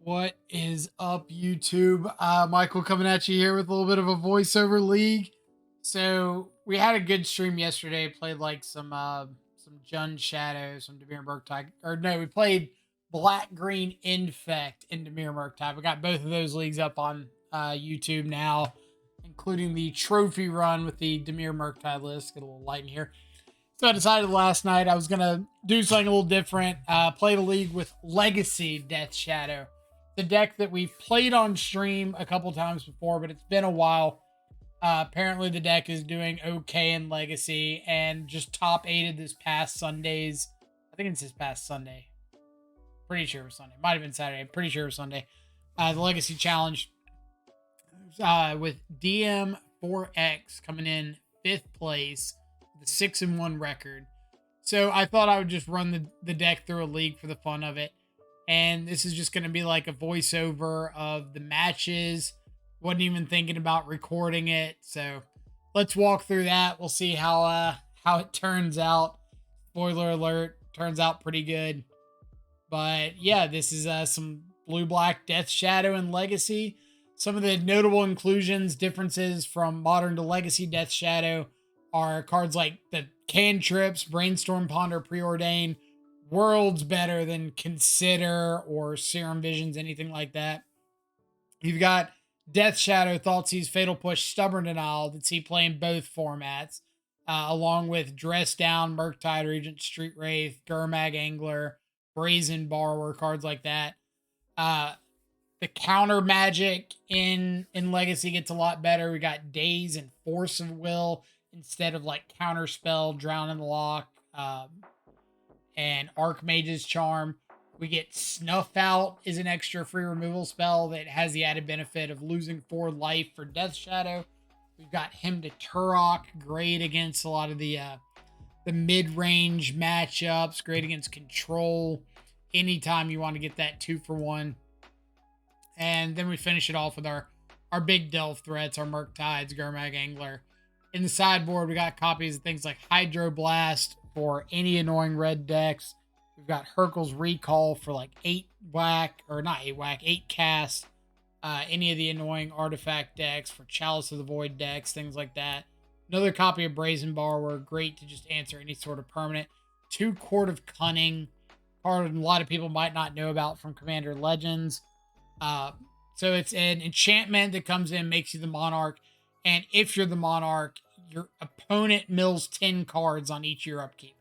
What is up, YouTube? Michael coming at you here with a little bit of a voiceover league. So we had a good stream yesterday. Played like some Jun Shadow, some Demir Murktide, or no, we played Black Green Infect and Demir Murktide. We got both of those leagues up on YouTube now, including the trophy run with the Demir Murktide list. Get a little light in here. So I decided last night I was gonna do something a little different. Play the league with Legacy Death Shadow, the deck that we've played on stream a couple times before, but it's been a while. Apparently the deck is doing okay in Legacy and just top 8'd this past Sundays. I think it's this past Sunday. Pretty sure it was Sunday. Might have been Saturday. Pretty sure it was Sunday. The Legacy Challenge with DM4X coming in 5th place with a 6-1 record. So I thought I would just run the deck through a league for the fun of it. And this is just going to be like a voiceover of the matches. Wasn't even thinking about recording it. So let's walk through that. We'll see how it turns out. Spoiler alert, turns out pretty good. But yeah, this is some blue-black Death Shadow and Legacy. Some of the notable inclusions, differences from Modern to Legacy Death Shadow are cards like the Cantrips, Brainstorm, Ponder, Preordain, worlds better than Consider or Serum Visions, anything like that. You've got Death Shadow, Thoughtseize, Fatal Push, Stubborn Denial that see play in both formats, along with Dress Down, Murktide, Regent, Street Wraith, Gurmag Angler, Brazen Borrower, cards like that. The counter magic in Legacy gets a lot better. We got Daze and Force of Will instead of like Counter Spell, Drown in the Lock, and Archmage's Charm. We get Snuff Out is an extra free removal spell that has the added benefit of losing 4 life for Death Shadow. We've got Him to Turok, great against a lot of the mid-range matchups, great against control. Anytime you want to get that 2-for-1. And then we finish it off with our big delve threats, our Murktides, Gurmag Angler. In the sideboard, we got copies of things like Hydroblast for any annoying red decks. We've got Hercule's Recall for like 8 whack, or not 8 whack, 8 cast. Any of the annoying artifact decks for Chalice of the Void decks, things like that. Another copy of Brazen Borrower, great to just answer any sort of permanent. 2 Court of Cunning, card a lot of people might not know about from Commander Legends. So it's an enchantment that comes in, makes you the Monarch. And if you're the Monarch, your opponent mills 10 cards on each of your upkeep.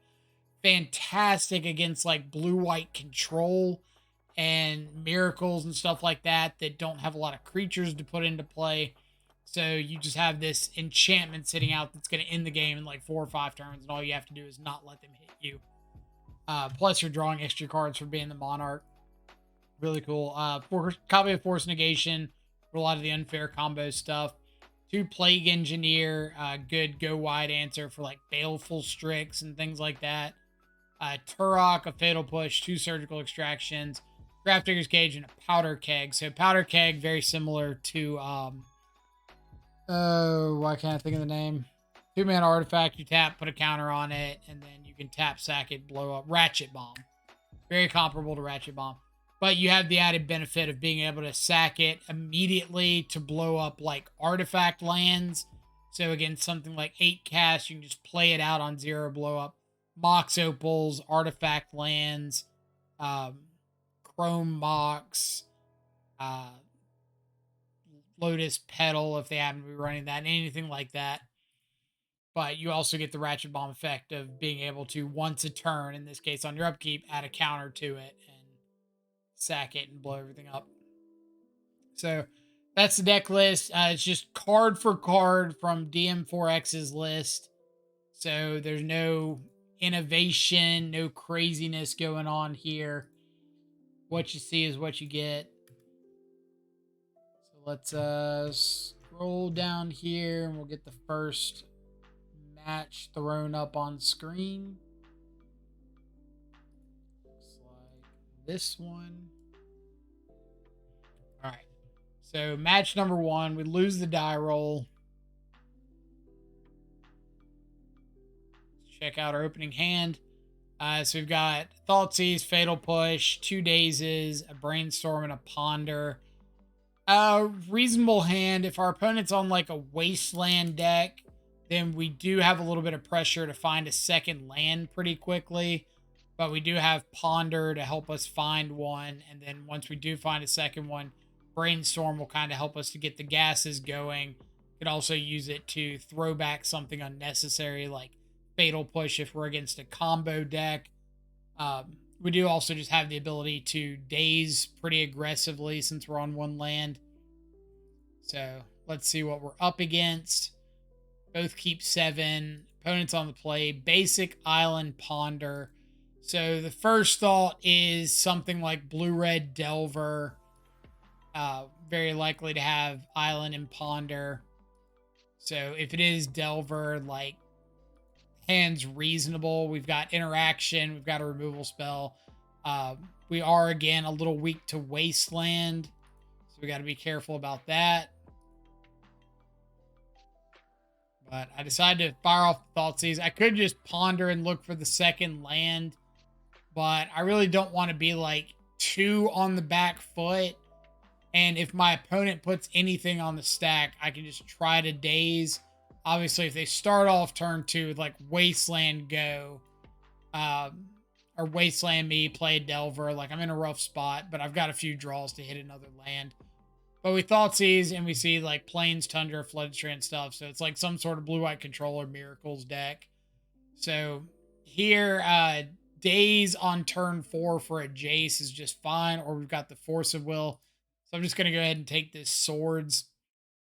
Fantastic against like blue-white control and miracles and stuff like that don't have a lot of creatures to put into play. So you just have this enchantment sitting out that's going to end the game in like 4 or 5 turns, and all you have to do is not let them hit you. Plus you're drawing extra cards for being the Monarch. Really cool. Copy of Force Negation for a lot of the unfair combo stuff. 2 Plague Engineer, good go wide answer for like Baleful Strix and things like that. Turok, a Fatal Push, 2 Surgical Extractions, Grafdigger's Cage, and a Powder Keg. So Powder Keg, very similar to, why can't I think of the name? 2-mana artifact, you tap, put a counter on it, and then you can tap, sack it, blow up. Ratchet Bomb. Very comparable to Ratchet Bomb. But you have the added benefit of being able to sack it immediately to blow up like artifact lands. So again, something like 8 cast, you can just play it out on 0 blow up. Mox Opals, artifact lands, Chrome Mox, Lotus Petal if they happen to be running that, anything like that. But you also get the Ratchet Bomb effect of being able to, once a turn, in this case on your upkeep, add a counter to it and sack it and blow everything up. So that's the deck list. It's just card for card from DM4X's list. So there's no innovation, no craziness going on here. What you see is what you get. So let's scroll down here and we'll get the first match thrown up on screen. Looks like this one. All right. So match number 1, we lose the die roll. Check out our opening hand. So we've got Thoughtseize, Fatal Push, 2 Dazes, a Brainstorm, and a Ponder. Reasonable hand. If our opponent's on like a Wasteland deck, then we do have a little bit of pressure to find a second land pretty quickly. But we do have Ponder to help us find one. And then once we do find a second one, Brainstorm will kind of help us to get the gases going. Could also use it to throw back something unnecessary like Fatal Push if we're against a combo deck. We do also just have the ability to daze pretty aggressively since we're on one land. So let's see what we're up against. Both keep 7. Opponents on the play. Basic Island Ponder. So the first thought is something like Blue-Red Delver. Very likely to have Island and Ponder. So if it is Delver, like, hand's reasonable. We've got interaction. We've got a removal spell. We are, again, a little weak to Wasteland. So we got to be careful about that. But I decided to fire off the Thoughtseize. I could just ponder and look for the second land. But I really don't want to be like 2 on the back foot. And if my opponent puts anything on the stack, I can just try to daze. Obviously, if they start off turn 2 with like Wasteland go, or Wasteland me, play a Delver, like I'm in a rough spot, but I've got a few draws to hit another land. But we Thoughtseize and we see like Plains, Tundra, Flooded Strand stuff. So it's like some sort of blue-white controller miracles deck. So here, daze on turn 4 for a Jace is just fine. Or we've got the Force of Will. So I'm just going to go ahead and take this Swords.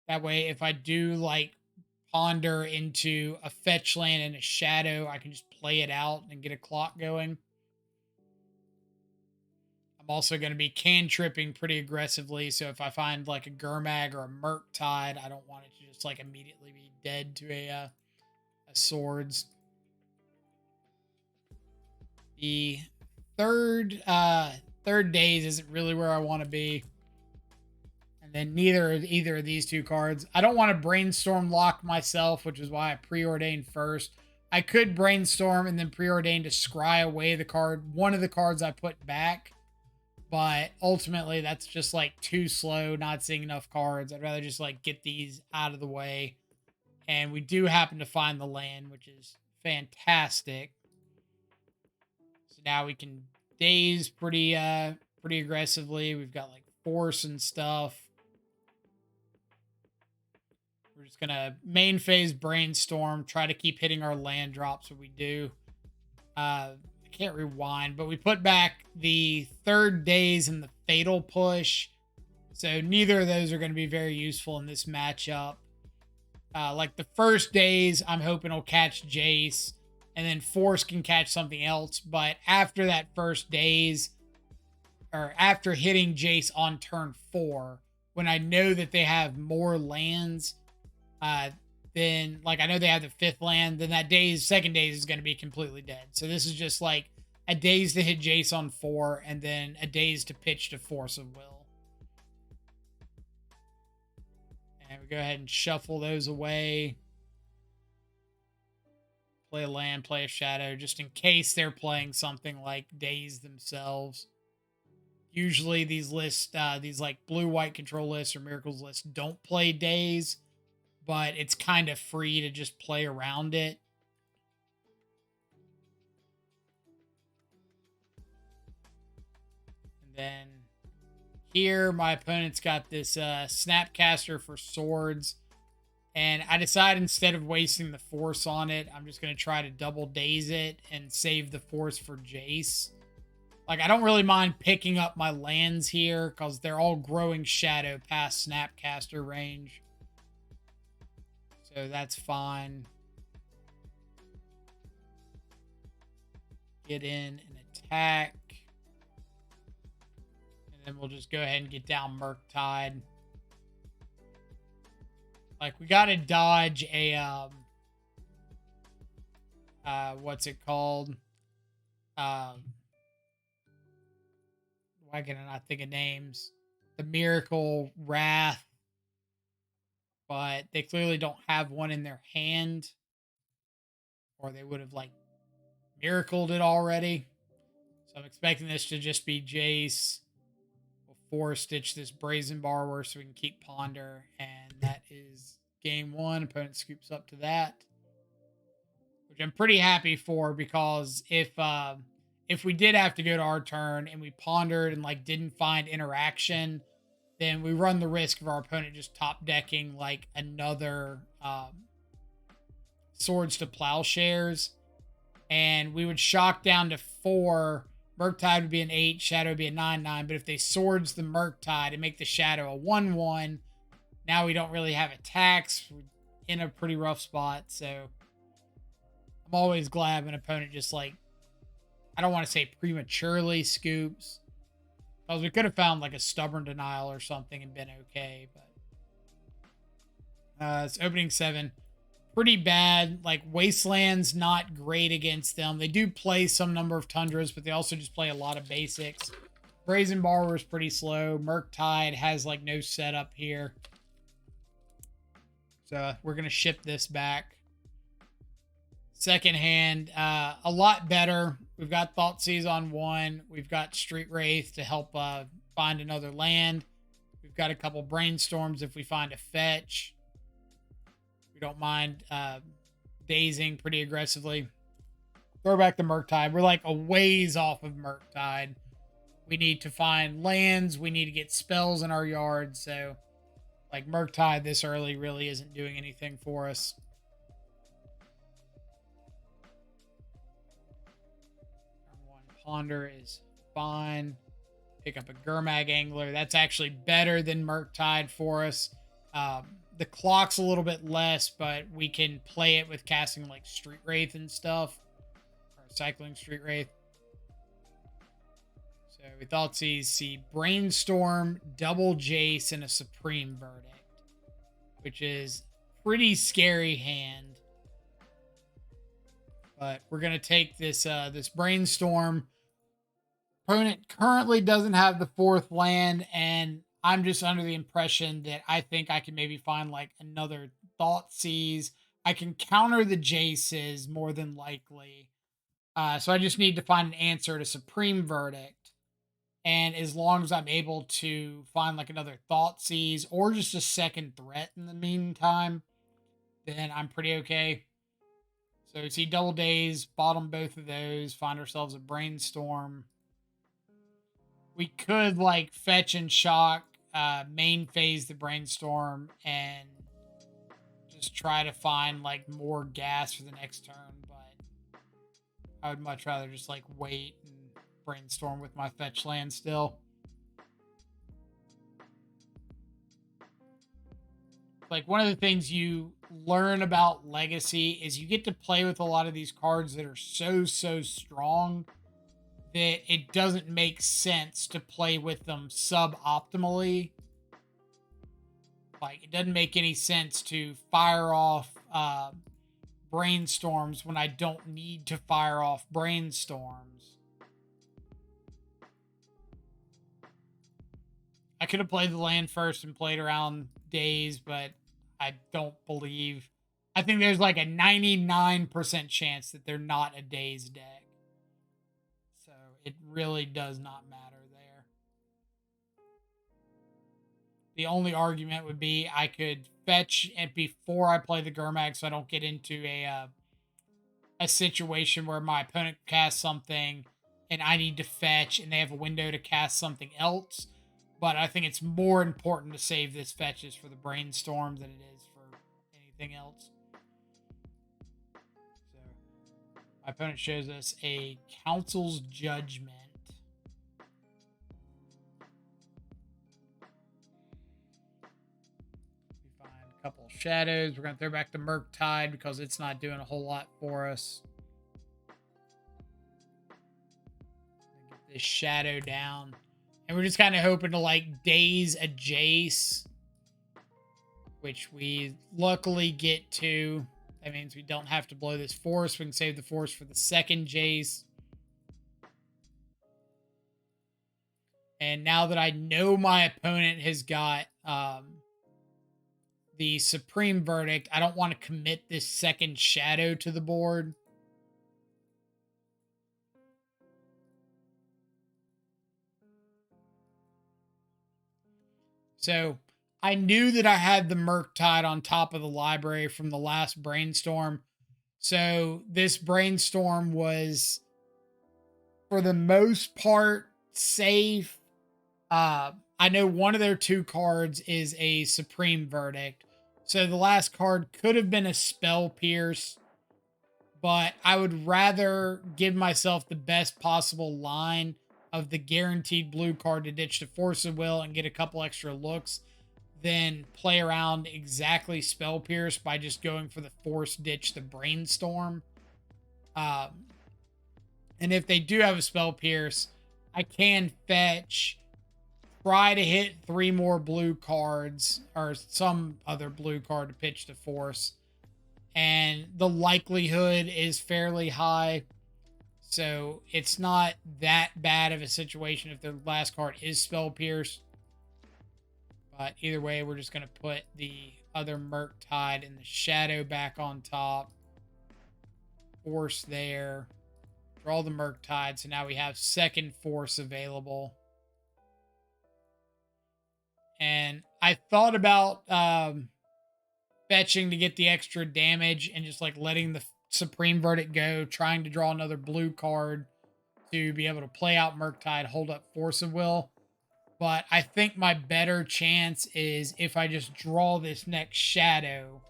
That way, if I do like ponder into a fetch land and a shadow, I can just play it out and get a clock going. I'm also going to be cantripping pretty aggressively, so if I find like a Gurmag or a Murktide, I don't want it to just like immediately be dead to a Swords. The third daze isn't really where I want to be. And then either of these 2 cards. I don't want to Brainstorm lock myself, which is why I preordained first. I could Brainstorm and then preordain to scry away the card, one of the cards I put back. But ultimately, that's just like too slow, not seeing enough cards. I'd rather just like get these out of the way. And we do happen to find the land, which is fantastic. So now we can daze pretty aggressively. We've got like Force and stuff. We're just going to main phase Brainstorm, try to keep hitting our land drops when we do. I can't rewind, but we put back the 3rd daze and the Fatal Push. So neither of those are going to be very useful in this matchup. Like the first daze, I'm hoping will catch Jace, and then Force can catch something else. But after that first daze, or after hitting Jace on turn 4, when I know that they have more lands, then like I know they have the 5th land, then that second daze is going to be completely dead. So this is just like a daze to hit Jace on 4, and then a daze to pitch to Force of Will. And we go ahead and shuffle those away. Play a land, play a shadow, just in case they're playing something like daze themselves. Usually these lists, these like blue-white control lists or miracles lists don't play daze, but it's kind of free to just play around it. And then here, my opponent's got this Snapcaster for Swords. And I decided instead of wasting the Force on it, I'm just going to try to double daze it and save the Force for Jace. Like, I don't really mind picking up my lands here because they're all growing shadow past Snapcaster range. So that's fine. Get in and attack. And then we'll just go ahead and get down Murktide. Like, we got to dodge a, what's it called? Why can I not think of names? The Miracle Wrath. But they clearly don't have one in their hand. Or they would have, like, miracled it already. So I'm expecting this to just be Jace. We'll 4-stitch this Brazen Borrower so we can keep Ponder. And that is game one. Opponent scoops up to that, which I'm pretty happy for, because if we did have to go to our turn and we pondered and like didn't find interaction, then we run the risk of our opponent just top decking like another Swords to Plowshares, and we would shock down to 4. Murktide would be an 8, Shadow would be a 9/9. But if they swords the Murktide and make the Shadow a 1/1, now we don't really have attacks. We're in a pretty rough spot. So I'm always glad when an opponent just like, I don't want to say prematurely scoops, because we could have found like a Stubborn Denial or something and been okay. But it's opening 7. Pretty bad. Like, Wasteland's not great against them. They do play some number of Tundras, but they also just play a lot of basics. Brazen Borrower is pretty slow. Murktide has like no setup here. So we're going to ship this back. Second hand, a lot better. We've got Thoughtseize on 1. We've got Street Wraith to help find another land. We've got a couple Brainstorms if we find a fetch. We don't mind dazing pretty aggressively. Throw back the Murktide. We're like a ways off of Murktide. We need to find lands. We need to get spells in our yard. So, like, Murktide this early really isn't doing anything for us. Turn 1 Ponder is fine. Pick up a Gurmag Angler. That's actually better than Murktide for us. The clock's a little bit less, but we can play it with casting like Street Wraith and stuff, or cycling Street Wraith. So we thought see Brainstorm, double Jace, and a Supreme Verdict, which is pretty scary hand. But we're gonna take this this Brainstorm. Opponent currently doesn't have the 4th land, and I'm just under the impression that I think I can maybe find like another Thoughtseize. I can counter the Jaces more than likely. So I just need to find an answer to Supreme Verdict. And as long as I'm able to find like another Thoughtseize or just a second threat in the meantime, then I'm pretty okay. So you see double days, bottom both of those, find ourselves a Brainstorm. We could like fetch and shock, main phase the Brainstorm, and just try to find like more gas for the next turn. But I would much rather just like wait and Brainstorm with my fetch land still. Like, one of the things you learn about Legacy is you get to play with a lot of these cards that are so strong that it doesn't make sense to play with them suboptimally. Like, it doesn't make any sense to fire off Brainstorms when I don't need to fire off Brainstorms. I could have played the land first and played around Daze, but I don't believe... I think there's like a 99% chance that they're not a Daze deck. So it really does not matter there. The only argument would be I could fetch and before I play the Gurmag, so I don't get into a situation where my opponent casts something and I need to fetch and they have a window to cast something else. But I think it's more important to save this fetches for the Brainstorm than it is for anything else. So my opponent shows us a Council's Judgment. We find a couple of shadows. We're going to throw back the Murktide because it's not doing a whole lot for us. Get this shadow down. And we're just kind of hoping to like daze a Jace, which we luckily get to. That means we don't have to blow this force. We can save the force for the second Jace. And now that I know my opponent has got the Supreme Verdict, I don't want to commit this second shadow to the board. So I knew that I had the Murktide on top of the library from the last brainstorm. So this brainstorm was, for the most part, safe. I know one of their two cards is a Supreme Verdict. So the last card could have been a Spell Pierce, but I would rather give myself the best possible line of the guaranteed blue card to ditch the Force of Will and get a couple extra looks than play around exactly Spell Pierce by just going for the Force ditch the Brainstorm. Um, and if they do have a Spell Pierce, I can fetch, try to hit 3 more blue cards or some other blue card to pitch to Force. And the likelihood is fairly high. So it's not that bad of a situation if the last card is Spell Pierce. But either way, we're just going to put the other Murktide and the Shadow back on top. Force there. Draw the Murktide. So now we have second Force available. And I thought about fetching to get the extra damage and just like letting the Supreme Verdict go, trying to draw another blue card to be able to play out Murktide, hold up Force of Will. But I think my better chance is if I just draw this next Shadow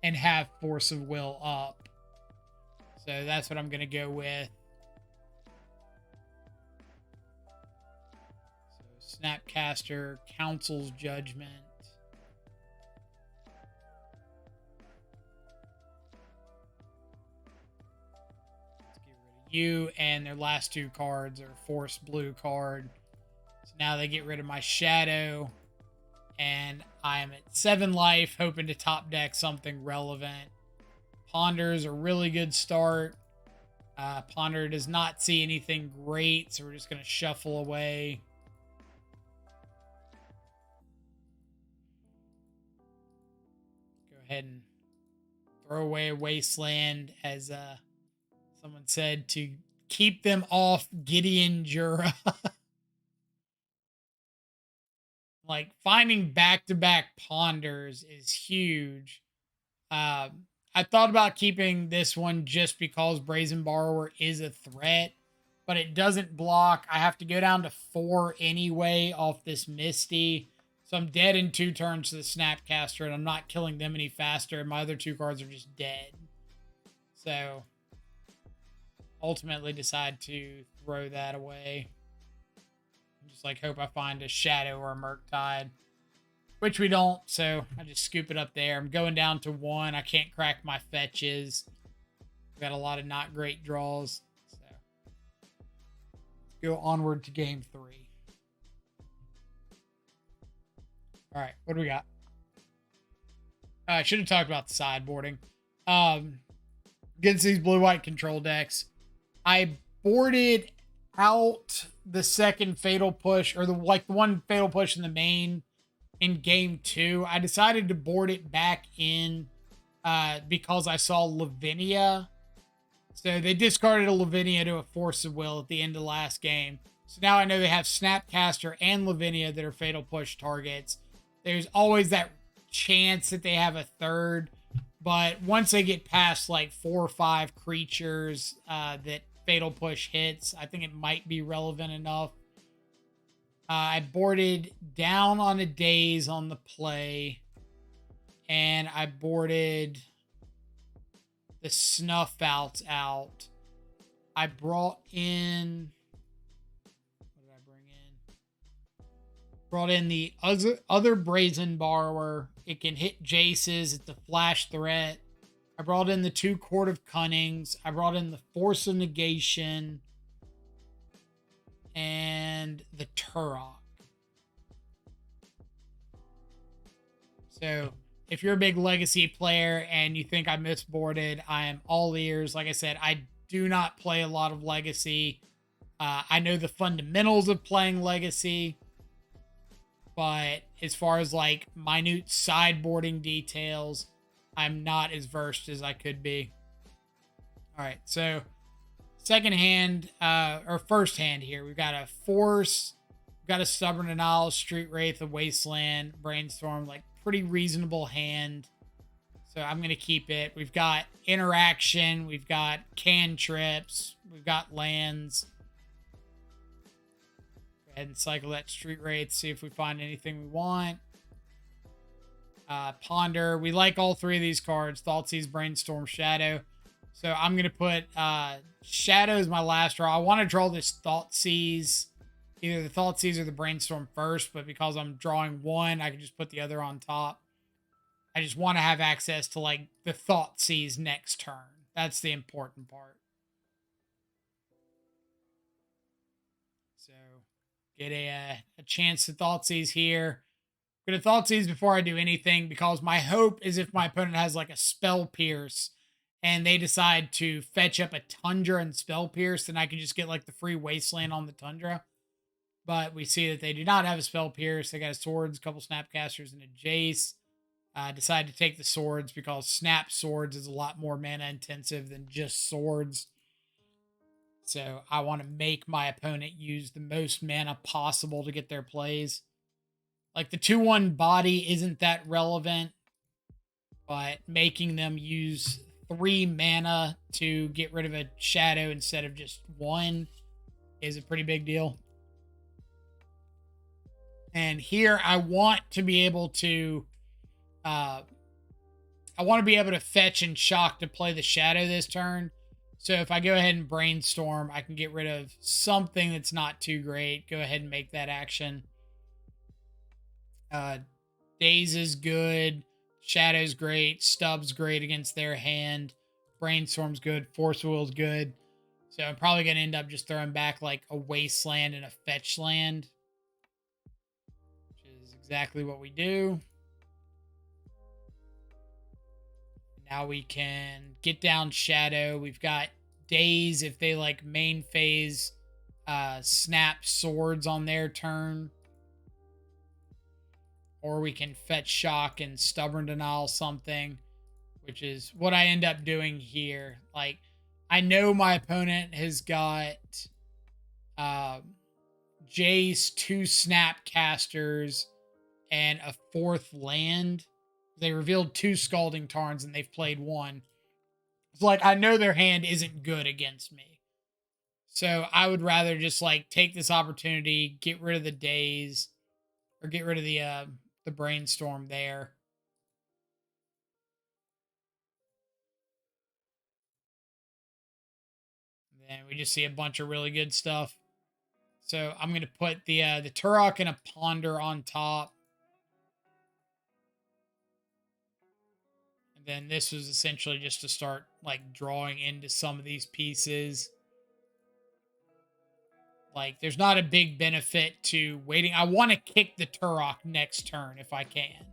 and have Force of Will up. So that's what I'm going to go with. So Snapcaster, Council's Judgment. Let's get rid of you, and their last two cards are Force blue card. So now they get rid of my Shadow, and I am at 7 life, hoping to top deck something relevant. Ponder is a really good start. Ponder does not see anything great, so we're just going to shuffle away. Go ahead and throw away a Wasteland, as someone said, to keep them off Gideon Jura. Like, finding back-to-back Ponders is huge. I thought about keeping this one just because Brazen Borrower is a threat, but it doesn't block. I have to go down to 4 anyway off this Misty. So I'm dead in 2 turns to the Snapcaster, and I'm not killing them any faster. My other 2 cards are just dead. So ultimately decide to throw that away. Just like hope I find a Shadow or a Murktide, which we don't, so I just scoop it up there. I'm going down to 1. I can't crack my fetches. Got a lot of not great draws. So go onward to game 3. All right, what do we got? I should have talked about the sideboarding. Against these blue-white control decks, I boarded out the second Fatal Push, or the one Fatal Push in the main in game 2. I decided to board it back in because I saw Lavinia. So they discarded a Lavinia to a Force of Will at the end of last game. So now I know they have Snapcaster and Lavinia that are Fatal Push targets. There's always that chance that they have a third, but once they get past like 4 or 5 creatures that Fatal Push hits, I think it might be relevant enough. I boarded down on a Daze on the play, and I boarded the Snuff Outs out. I brought in... what did I bring in? Brought in the other Brazen Borrower. It can hit Jaces. It's a flash threat. I brought in the 2 Court of Cunnings. I brought in the Force of Negation and the Turok. So if you're a big Legacy player and you think I misboarded, I am all ears. Like I said, I do not play a lot of Legacy. I know the fundamentals of playing Legacy, but as far as like minute sideboarding details, I'm not as versed as I could be. All right, so second hand, or first hand here, we've got a Force, we've got a Stubborn Denial, Street Wraith, a Wasteland, Brainstorm, like pretty reasonable hand. So I'm going to keep it. We've got Interaction. We've got Cantrips. We've got lands. Go ahead and cycle that Street Wraith. See if we find anything we want. Ponder. We like all three of these cards. Thoughtseize, Brainstorm, Shadow. So I'm going to put Shadow as my last draw. I want to draw this Thoughtseize. Either the Thoughtseize or the Brainstorm first. But because I'm drawing one, I can just put the other on top. I just want to have access to, like, the Thoughtseize next turn. That's the important part. So, get a chance to Thoughtseize here. I'm going to Thoughtseize before I do anything, because my hope is if my opponent has, like, a Spell Pierce, and they decide to fetch up a Tundra and Spell Pierce, then I can just get, like, the free Wasteland on the Tundra. But we see that they do not have a Spell Pierce. They got a Swords, a couple Snapcasters, and a Jace. Decided to take the Swords because Snap Swords is a lot more mana intensive than just Swords. So I want to make my opponent use the most mana possible to get their plays. Like the 2/1 body isn't that relevant, but making them use 3 mana to get rid of a shadow instead of just 1 is a pretty big deal. And here I want to be able to fetch and shock to play the shadow this turn. So if I go ahead and Brainstorm, I can get rid of something that's not too great. Go ahead and make that action. Daze is good. Shadow's great. Stub's great against their hand. Brainstorm's good. Force Will's good. So I'm probably going to end up just throwing back like a Wasteland and a Fetch Land, which is exactly what we do. Now we can get down Shadow. We've got Daze if they like main phase Snap Swords on their turn. Or we can fetch Shock and Stubborn Denial something, which is what I end up doing here. Like, I know my opponent has got Jace, 2 Snapcasters, and a 4th land. They revealed 2 Scalding Tarns and they've played 1. It's like, I know their hand isn't good against me. So I would rather just like take this opportunity, get rid of the Daze, or get rid of the Brainstorm there. And then we just see a bunch of really good stuff. So I'm going to put the Turok and a Ponder on top. And then this was essentially just to start like drawing into some of these pieces. Like, there's not a big benefit to waiting. I want to kick the Turok next turn if I can.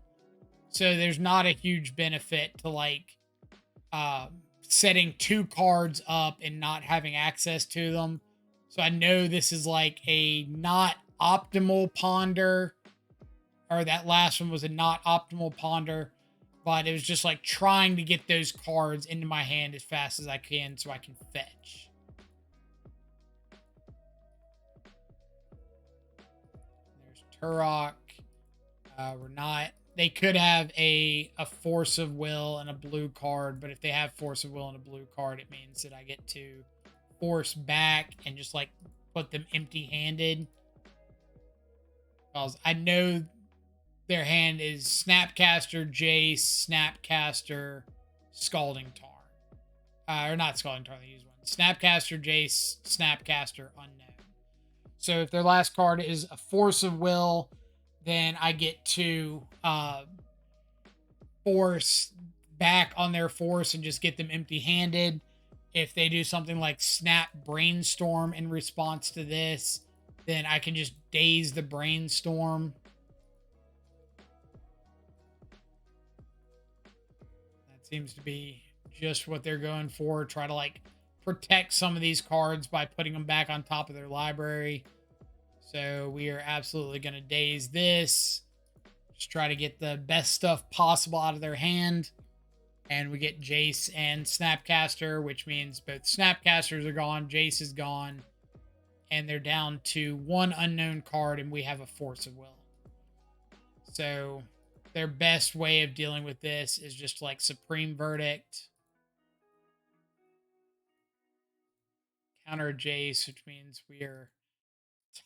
So there's not a huge benefit to like setting 2 cards up and not having access to them. So I know this is like a not optimal Ponder, or that last one was a not optimal Ponder. But it was just like trying to get those cards into my hand as fast as I can so I can fetch. There's Turok. We're not... They could have a Force of Will and a blue card, but if they have Force of Will and a blue card, it means that I get to force back and just like put them empty-handed. Because I know... Their hand is Snapcaster, Jace, Snapcaster, Scalding Tarn. Or not Scalding Tarn, they use one. Snapcaster, Jace, Snapcaster, Unknown. So if their last card is a Force of Will, then I get to force back on their force and just get them empty-handed. If they do something like Snap Brainstorm in response to this, then I can just Daze the Brainstorm. Seems to be just what they're going for. Try to like protect some of these cards by putting them back on top of their library. So we are absolutely going to Daze this. Just try to get the best stuff possible out of their hand. And we get Jace and Snapcaster, which means both Snapcasters are gone. Jace is gone. and they're down to one unknown card, and we have a Force of Will. So their best way of dealing with this is just like Supreme Verdict, counter Jace, which means we are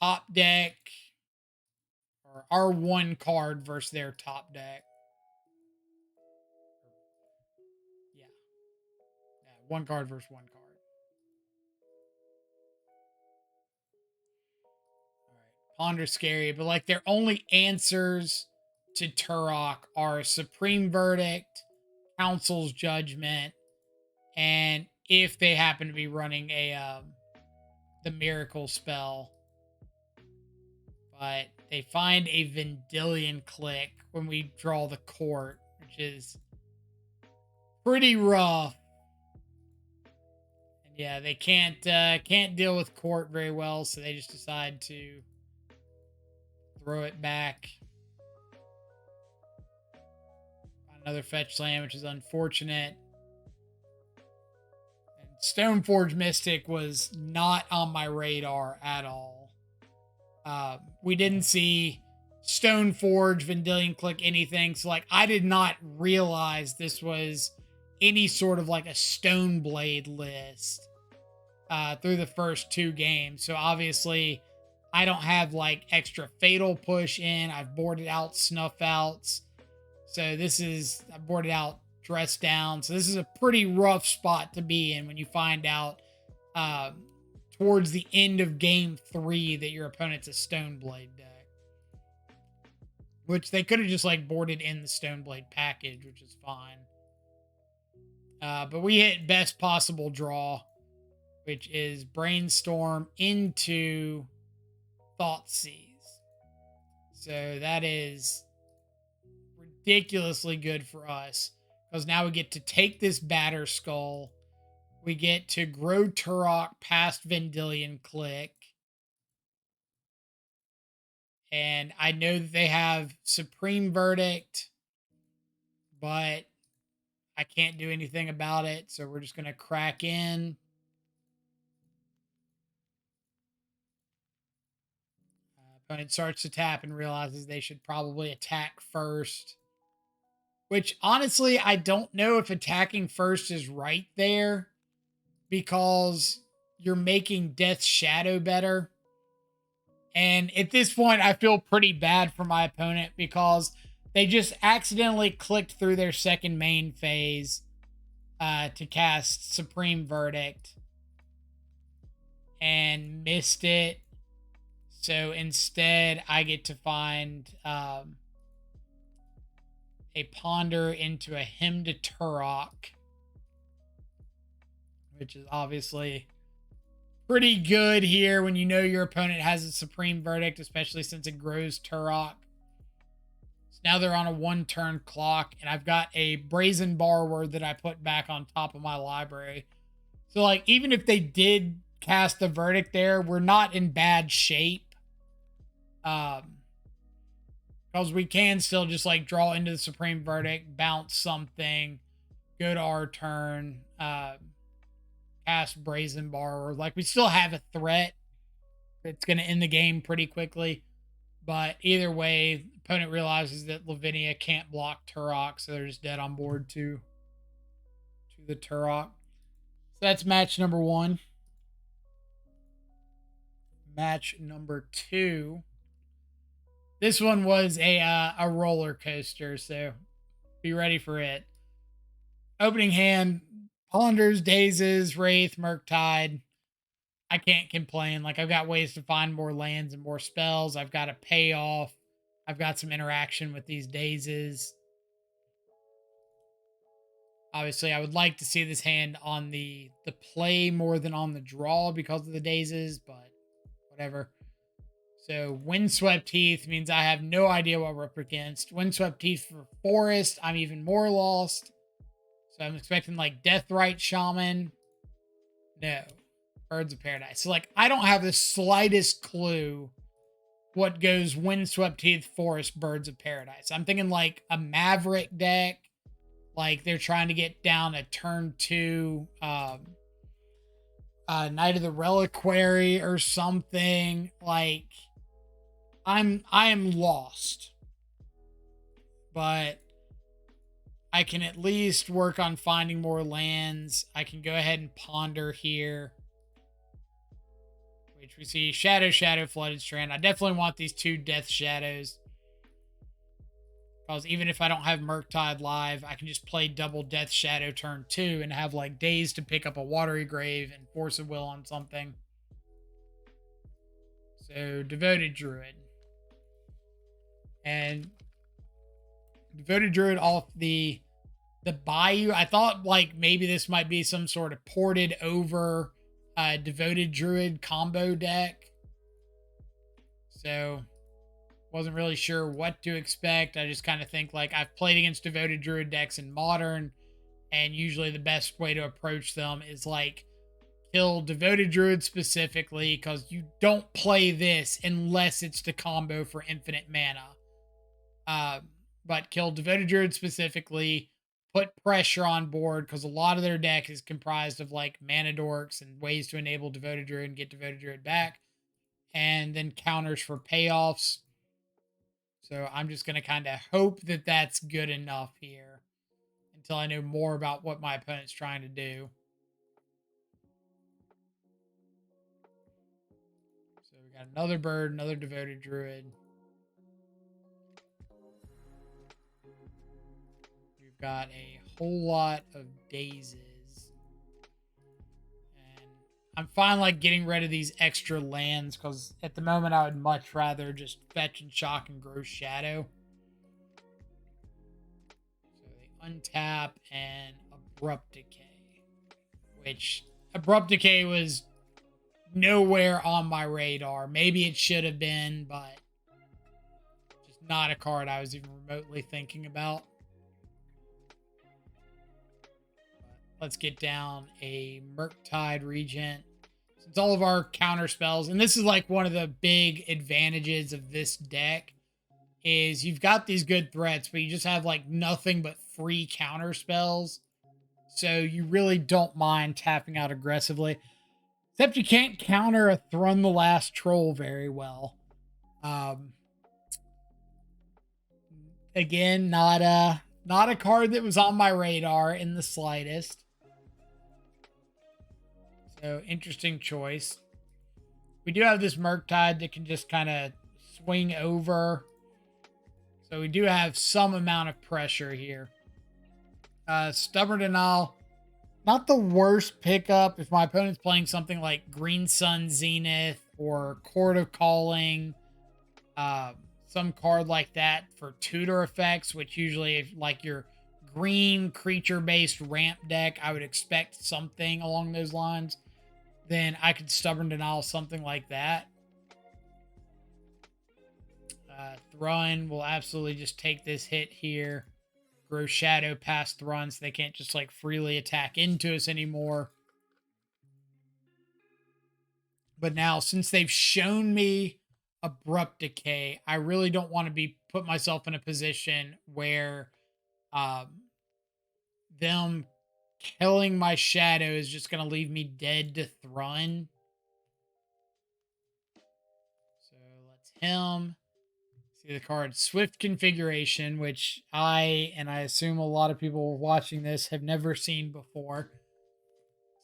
top deck, or our one card versus their top deck. Yeah. One card versus one card. All right. Ponder's scary, but like their only answers to Turok are Supreme Verdict, Council's Judgment, and if they happen to be running a the Miracle spell. But they find a Vendilion Click when we draw the Court, which is pretty rough. And yeah, they can't deal with Court very well, so they just decide to throw it back. Find another fetch land, which is unfortunate. And Stoneforge Mystic was not on my radar at all. We didn't see Stoneforge, Vendilion Click, anything. So, like, I did not realize this was any sort of like a Stoneblade list through the first two games. So, obviously, I don't have like extra Fatal Push in. I've boarded out Snuff Outs. So, I boarded out Dress Down. So, this is a pretty rough spot to be in when you find out towards the end of game 3 that your opponent's a Stoneblade deck. Which they could have just like boarded in the Stoneblade package, which is fine. But we hit best possible draw, which is Brainstorm into Thoughtseize. So that is ridiculously good for us, because now we get to take this Batter Skull. We get to grow Turok past Vendilion Click. And I know that they have Supreme Verdict, but I can't do anything about it. So we're just going to crack in. Opponent starts to tap and realizes they should probably attack first. Which, honestly, I don't know if attacking first is right there, because you're making Death's Shadow better. And at this point, I feel pretty bad for my opponent, because they just accidentally clicked through their second main phase to cast Supreme Verdict and missed it. So instead, I get to find a Ponder into a Hymn to Turok, which is obviously pretty good here when you know your opponent has a Supreme Verdict, especially since it grows Turok. So now they're on a 1-turn clock, and I've got a Brazen Borrower that I put back on top of my library. So, like, even if they did cast the Verdict there, we're not in bad shape. Because we can still just, like, draw into the Supreme Verdict, bounce something, go to our turn, cast Brazen Borrower. Like, we still have a threat that's going to end the game pretty quickly. But either way, opponent realizes that Lavinia can't block Turok, so they're just dead on board to the Turok. So that's match number 1. Match number 2. This one was a roller coaster, so be ready for it. Opening hand, Ponders, Dazes, Wraith, Murktide. I can't complain. Like, I've got ways to find more lands and more spells. I've got a payoff. I've got some interaction with these Dazes. Obviously, I would like to see this hand on the play more than on the draw because of the Dazes, but whatever. So Windswept Heath means I have no idea what we're up against. Windswept Heath for Forest, I'm even more lost. So I'm expecting like Deathrite Shaman. No. Birds of Paradise. So like, I don't have the slightest clue what goes Windswept Heath, Forest, Birds of Paradise. I'm thinking like a Maverick deck. Like they're trying to get down a turn 2 Knight of the Reliquary or something. Like I am lost, but I can at least work on finding more lands. I can go ahead and ponder here, which we see Shadow, Flooded Strand. I definitely want these 2 Death Shadows, because even if I don't have Murktide live, I can just play double Death Shadow turn 2 and have like days to pick up a Watery Grave and Force of Will on something. So Devoted Druid. And Devoted Druid off the Bayou. I thought like maybe this might be some sort of ported over Devoted Druid combo deck. So wasn't really sure what to expect. I just kind of think like I've played against Devoted Druid decks in Modern, and usually the best way to approach them is like kill Devoted Druid specifically, because you don't play this unless it's the combo for infinite mana. But kill Devoted Druid specifically, put pressure on board, because a lot of their deck is comprised of like mana dorks and ways to enable Devoted Druid and get Devoted Druid back, and then counters for payoffs. So I'm just going to kind of hope that that's good enough here until I know more about what my opponent's trying to do. So we got another bird, another Devoted Druid. We've got a whole lot of Dazes. And I'm fine like getting rid of these extra lands, because at the moment I would much rather just fetch and shock and grow Shadow. So they untap and Abrupt Decay, which Abrupt Decay was nowhere on my radar. Maybe it should have been, but just not a card I was even remotely thinking about. Let's get down a Murktide Regent. Since all of our counter spells, and this is like one of the big advantages of this deck, is you've got these good threats, but you just have like nothing but free counter spells. So you really don't mind tapping out aggressively. Except you can't counter a Thrun the Last Troll very well. Again, not a card that was on my radar in the slightest. So interesting choice. We do have this Murktide that can just kind of swing over. So we do have some amount of pressure here. Stubborn Denial, not the worst pickup if my opponent's playing something like Green Sun Zenith or Court of Calling, some card like that for tutor effects, which usually if like your green creature-based ramp deck, I would expect something along those lines. Then I could Stubborn Denial something like that. Thrun will absolutely just take this hit here. Grow Shadow past Thrun, so they can't just like freely attack into us anymore. But now, since they've shown me Abrupt Decay, I really don't want to put myself in a position where them killing my Shadow is just going to leave me dead to Thrun. So let's him. See the card Swift Configuration, which I assume a lot of people watching this have never seen before.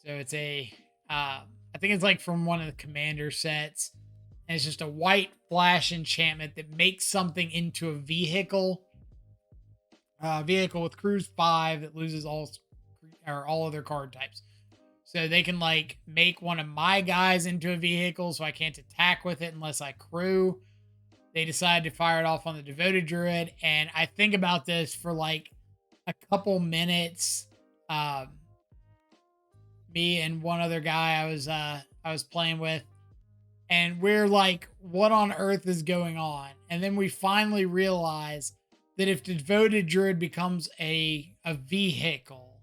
So it's a, I think it's like from one of the commander sets. And it's just a white flash enchantment that makes something into a vehicle. Vehicle with Cruise 5 that loses all other card types. So they can like make one of my guys into a vehicle, so I can't attack with it unless I crew. They decide to fire it off on the Devoted Druid, and I think about this for like a couple minutes. Me and one other guy I was playing with, and we're like, what on earth is going on? And then we finally realize that if the Devoted Druid becomes a vehicle,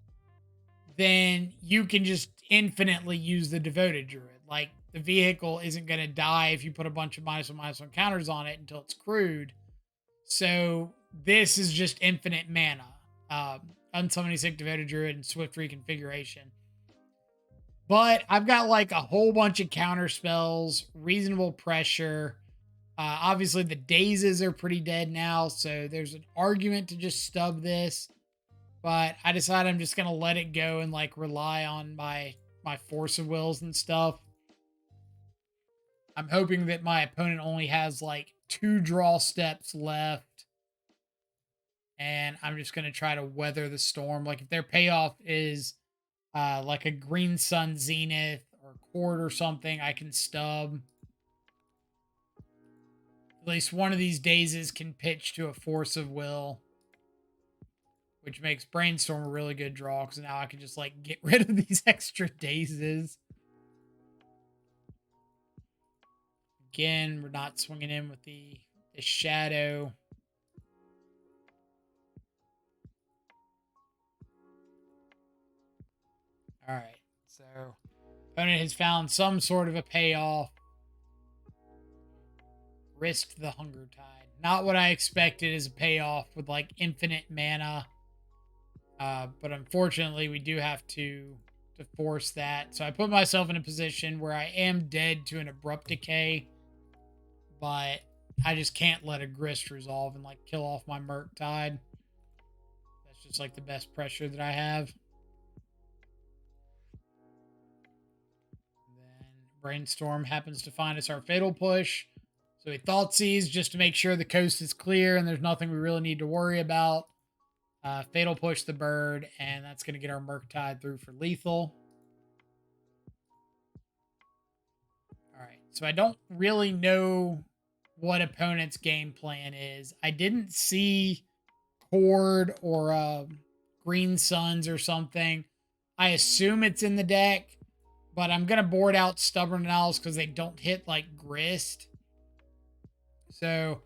then you can just infinitely use the Devoted Druid. Like, the vehicle isn't going to die if you put a bunch of -1/-1 counters on it until it's crewed. So this is just infinite mana. Unsummoning Sick Devoted Druid and Swift Reconfiguration. But I've got like a whole bunch of counter spells, reasonable pressure. Obviously, the dazes are pretty dead now, so there's an argument to just stub this. But I decided I'm just gonna let it go and like rely on my force of wills and stuff. I'm hoping that my opponent only has like 2 draw steps left, and I'm just gonna try to weather the storm. Like if their payoff is like a Green Sun Zenith or Court or something, I can stub. At least one of these dazes can pitch to a Force of Will, which makes Brainstorm a really good draw because now I can just like get rid of these extra dazes. Again, we're not swinging in with the shadow. All right, so opponent has found some sort of a payoff. Risked the Hunger Tide. Not what I expected as a payoff with like infinite mana. But unfortunately, we do have to force that. So I put myself in a position where I am dead to an Abrupt Decay, but I just can't let a Grist resolve and like kill off my Murktide. That's just like the best pressure that I have. Then Brainstorm happens to find us our Fatal Push. So he Thoughtseize just to make sure the coast is clear and there's nothing we really need to worry about. Fatal Push the bird, and that's going to get our Murktide through for lethal. All right, so I don't really know what opponent's game plan is. I didn't see Cord or Green Suns or something. I assume it's in the deck, but I'm going to board out Stubborn Owls because they don't hit like Grist. So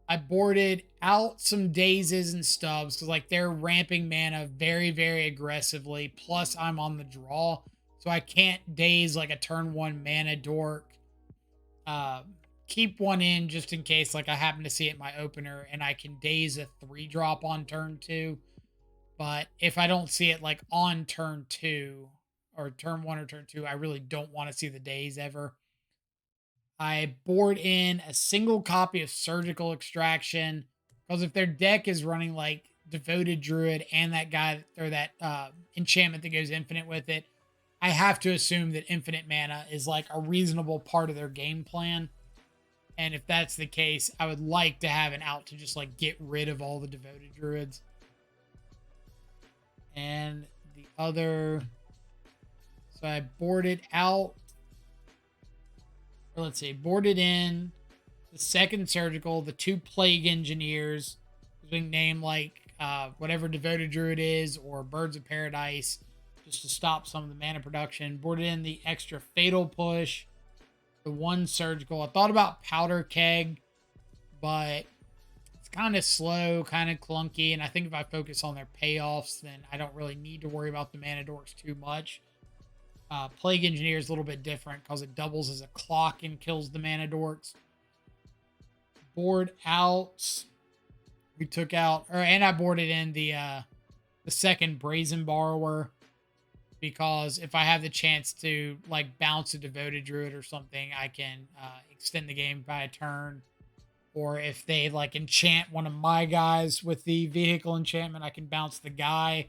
I boarded out some dazes and stubs because like they're ramping mana very, very aggressively. Plus I'm on the draw. So I can't daze like a turn 1 mana dork. Keep one in just in case like I happen to see it in my opener and I can daze a 3-drop on turn 2. But if I don't see it like on turn 2 or turn 1 or turn 2, I really don't want to see the daze ever. I board in a single copy of Surgical Extraction because if their deck is running like Devoted Druid and that guy or that enchantment that goes infinite with it, I have to assume that infinite mana is like a reasonable part of their game plan. And if that's the case, I would like to have an out to just like get rid of all the Devoted Druids. And the other, so I boarded out. Or let's see, boarded in the second Surgical, the 2 Plague Engineers, we can name like whatever Devoted Druid is or Birds of Paradise, just to stop some of the mana production. Boarded in the extra Fatal Push, the 1 Surgical. I thought about Powder Keg, but it's kind of slow, kind of clunky, and I think if I focus on their payoffs, then I don't really need to worry about the mana dorks too much. Plague Engineer is a little bit different because it doubles as a clock and kills the mana dorks. Board out. We took out, and I boarded in the second Brazen Borrower because if I have the chance to like bounce a Devoted Druid or something, I can extend the game by a turn. Or if they like enchant one of my guys with the vehicle enchantment, I can bounce the guy.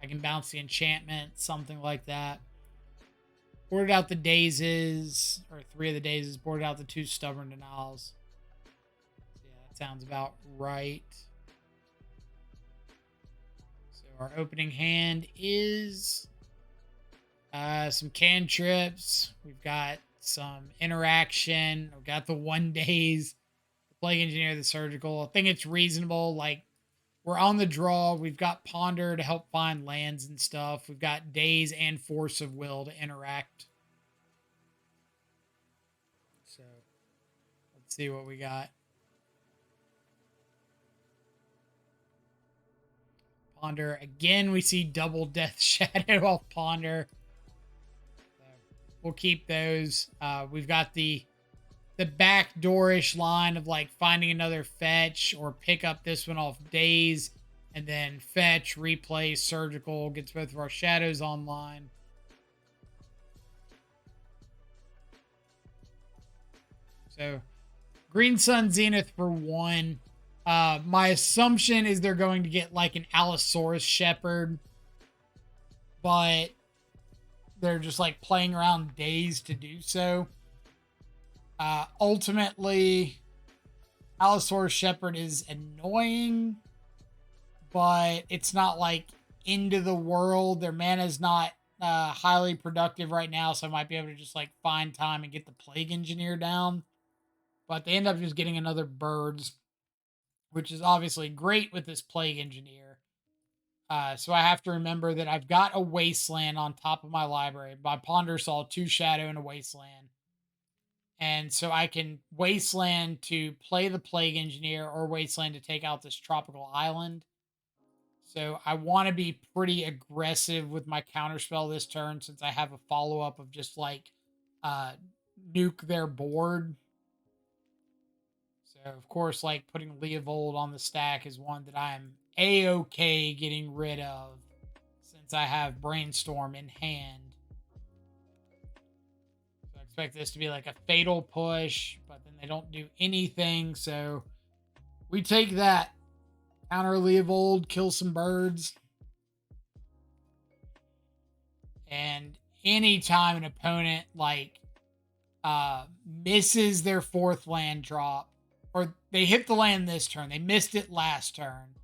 I can bounce the enchantment, something like that. Boarded out the dazes, or 3 of the dazes. Boarded out the 2 Stubborn Denials. Yeah, that sounds about right. So our opening hand is some cantrips. We've got some interaction. We've got the 1 daze, the Plague Engineer, the Surgical. I think it's reasonable. Like, we're on the draw. We've got Ponder to help find lands and stuff. We've got Daze and Force of Will to interact. So let's see what we got. Ponder. Again, we see double Death Shadow off Ponder. So we'll keep those. We've got the backdoorish line of like finding another fetch or pick up this one off Daze and then fetch, replay, Surgical, gets both of our shadows online. So Green Sun Zenith for 1. My assumption is they're going to get like an Allosaurus Shepherd, but they're just like playing around days to do so. Ultimately, Allosaurus Shepherd is annoying, but it's not like into the world. Their mana is not highly productive right now, so I might be able to just like find time and get the Plague Engineer down. But they end up just getting another Birds, which is obviously great with this Plague Engineer. So I have to remember that I've got a Wasteland on top of my library. My Ponder saw 2 Shadow and a Wasteland. And so I can Wasteland to play the Plague Engineer or Wasteland to take out this Tropical Island. So I want to be pretty aggressive with my counterspell this turn since I have a follow-up of just like nuke their board. So, of course, like putting Leovold on the stack is one that I'm A-okay getting rid of since I have Brainstorm in hand. So I expect this to be like a fatal push, but then they don't do anything. So we take that. Counter Leovold, kill some birds. And anytime an opponent like misses their 4th land drop, or they hit the land this turn, they missed it last turn,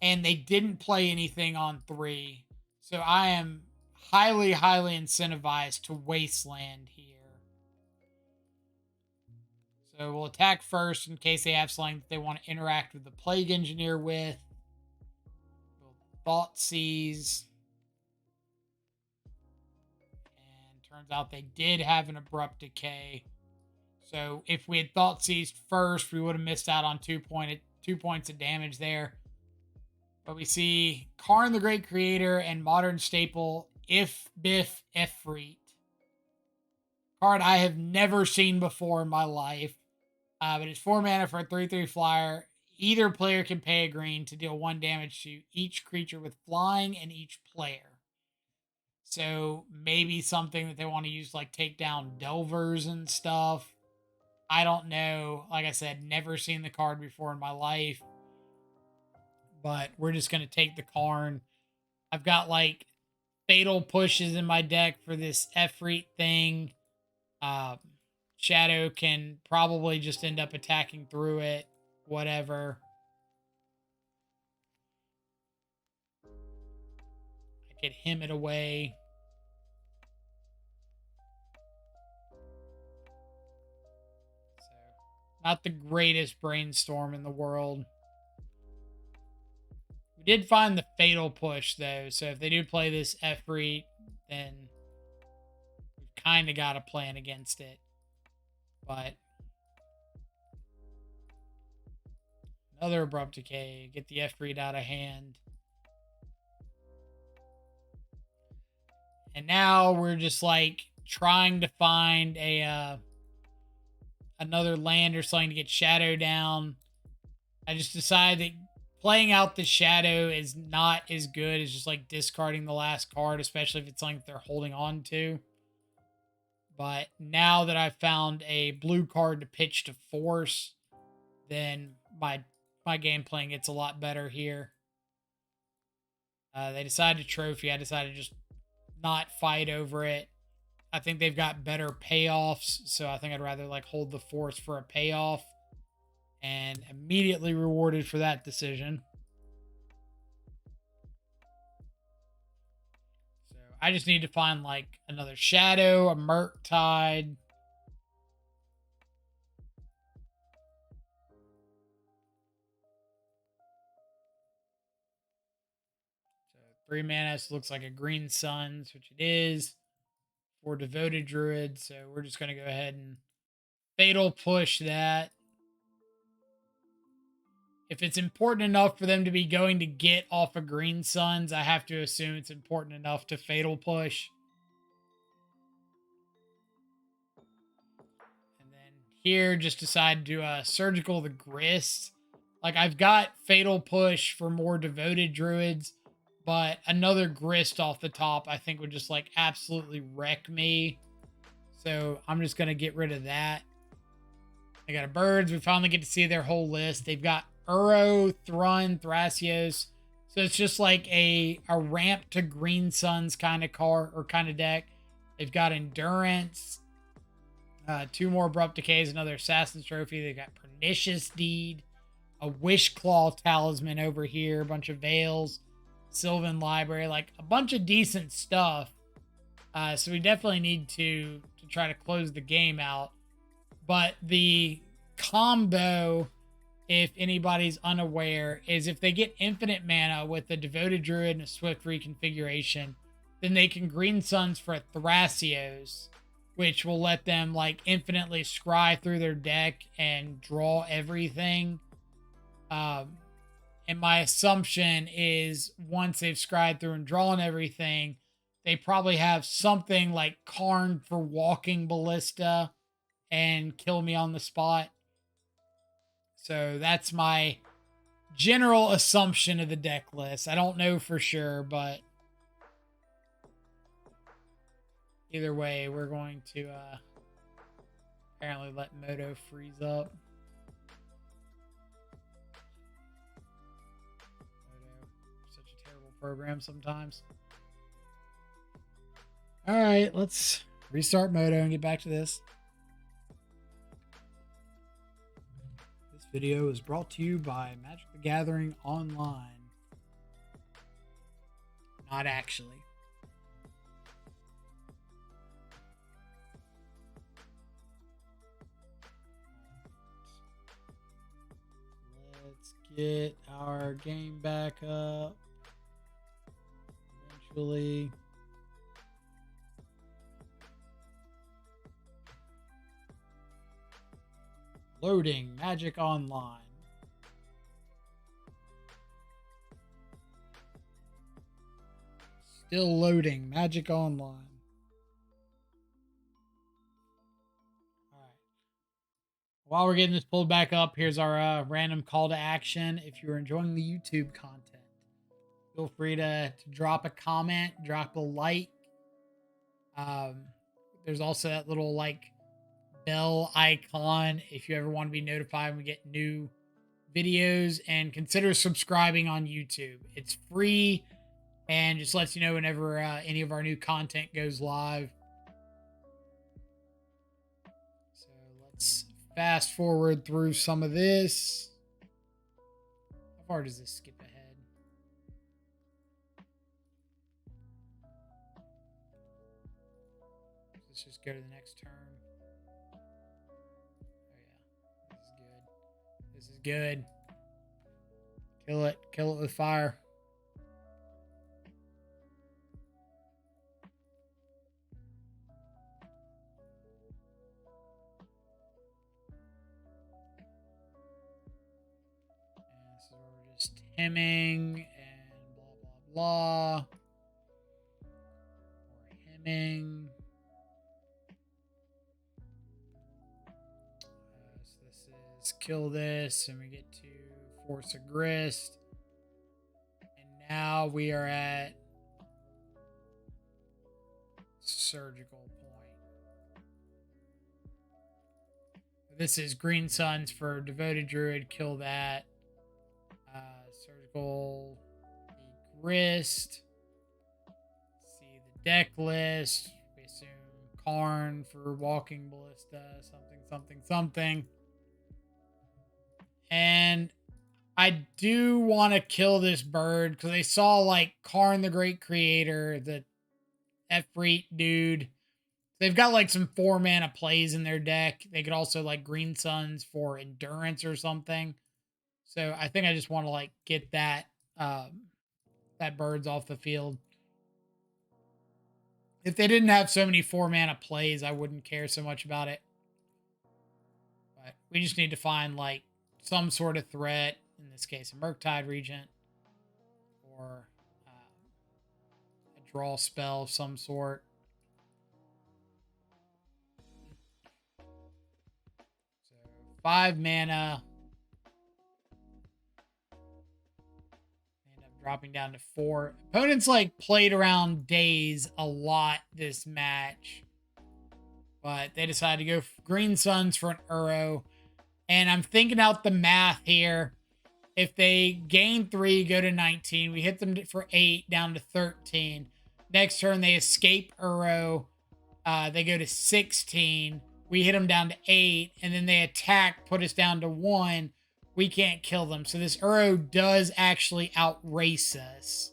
and they didn't play anything on 3. So I am highly, highly incentivized to Wasteland here. So we'll attack first in case they have something that they want to interact with the Plague Engineer with. We'll Thought Seize. And turns out they did have an Abrupt Decay. So if we had Thought Seized first, we would have missed out on 2 points of damage there. But we see Karn the Great Creator and Modern Staple If Biff Efreet. Card I have never seen before in my life. But it's 4 mana for a 3/3 flyer. Either player can pay a green to deal 1 damage to each creature with flying and each player. So maybe something that they want to use like take down Delvers and stuff. I don't know. Like I said, never seen the card before in my life. But we're just going to take the Karn. I've got like fatal pushes in my deck for this Efreet thing. Shadow can probably just end up attacking through it. Whatever. I could him it away. So, not the greatest brainstorm in the world. We did find the fatal push, though. So if they do play this Efreet, then we've kind of got a plan against it. But another Abrupt Decay. Get the Efreet out of hand. And now we're just like trying to find a another land or something to get Shadow down. I just decided that playing out the Shadow is not as good as just like discarding the last card, especially if it's something they're holding on to. But now that I've found a blue card to pitch to force, then my game playing gets a lot better here. They decided to trophy. I decided to just not fight over it. I think they've got better payoffs, so I think I'd rather like hold the force for a payoff, and immediately rewarded for that decision. So I just need to find like another Shadow, a Murktide. So 3 mana, so looks like a Green Suns, which it is, for Devoted Druid. So we're just going to go ahead and fatal push that. If it's important enough for them to be going to get off of Green Suns, I have to assume it's important enough to fatal push. And then here, just decide to Surgical the Grist. Like, I've got fatal push for more Devoted Druids, but another Grist off the top I think would just like absolutely wreck me. So I'm just going to get rid of that. They got a birds. We finally get to see their whole list. They've got Uro, Thrun, Thrasios. So it's just like a ramp to Green Suns kind of car or kind of deck. They've got Endurance, 2 more Abrupt Decays, another Assassin's Trophy. They've got Pernicious Deed, a Wish Claw Talisman over here, a bunch of Veils, Sylvan Library, like a bunch of decent stuff. So we definitely need to try to close the game out. But the combo, if anybody's unaware, is if they get infinite mana with a Devoted Druid and a Swift reconfiguration, then they can Green Suns for a Thrasios, which will let them like infinitely scry through their deck and draw everything. And my assumption is once they've scried through and drawn everything, they probably have something like Karn for Walking Ballista and kill me on the spot. So that's my general assumption of the deck list. I don't know for sure, but either way, we're going to apparently let Moto freeze up. Moto, such a terrible program sometimes. All right, let's restart Moto and get back to this. This video is brought to you by Magic the Gathering Online. Not actually. Let's get our game back up. Eventually. Loading Magic Online. Still loading Magic Online. All right. While we're getting this pulled back up, here's our random call to action. If you're enjoying the YouTube content, feel free to drop a comment, drop a like. There's also that little like bell icon if you ever want to be notified when we get new videos, and consider subscribing on YouTube. It's free and just lets you know whenever any of our new content goes live. So let's fast forward through some of this. How far does this skip ahead? Let's just go to the next turn. This is good. Kill it. Kill it with fire. And so we're just hemming and blah, blah, blah. We're hemming. Kill this, and we get to Force of Grist. And now we are at Surgical Point. This is Green Suns for Devoted Druid. Kill that. Surgical Grist. See the deck list. We assume Karn for Walking Ballista. Something. And I do want to kill this bird because I saw like Karn the Great Creator, the Efreet dude. They've got like some 4-mana plays in their deck. They could also like Green Suns for Endurance or something. So I think I just want to like get that that birds off the field. If they didn't have so many 4-mana plays, I wouldn't care so much about it. But we just need to find like some sort of threat, in this case a Murktide Regent, or a draw spell of some sort. So 5 mana. End up dropping down to 4. Opponents like played around Daze a lot this match, but they decided to go Green Suns for an Uro. And I'm thinking out the math here. If they gain 3, go to 19, we hit them for 8, down to 13. Next turn, they escape Uro. They go to 16. We hit them down to 8, and then they attack, put us down to 1. We can't kill them. So this Uro does actually outrace us,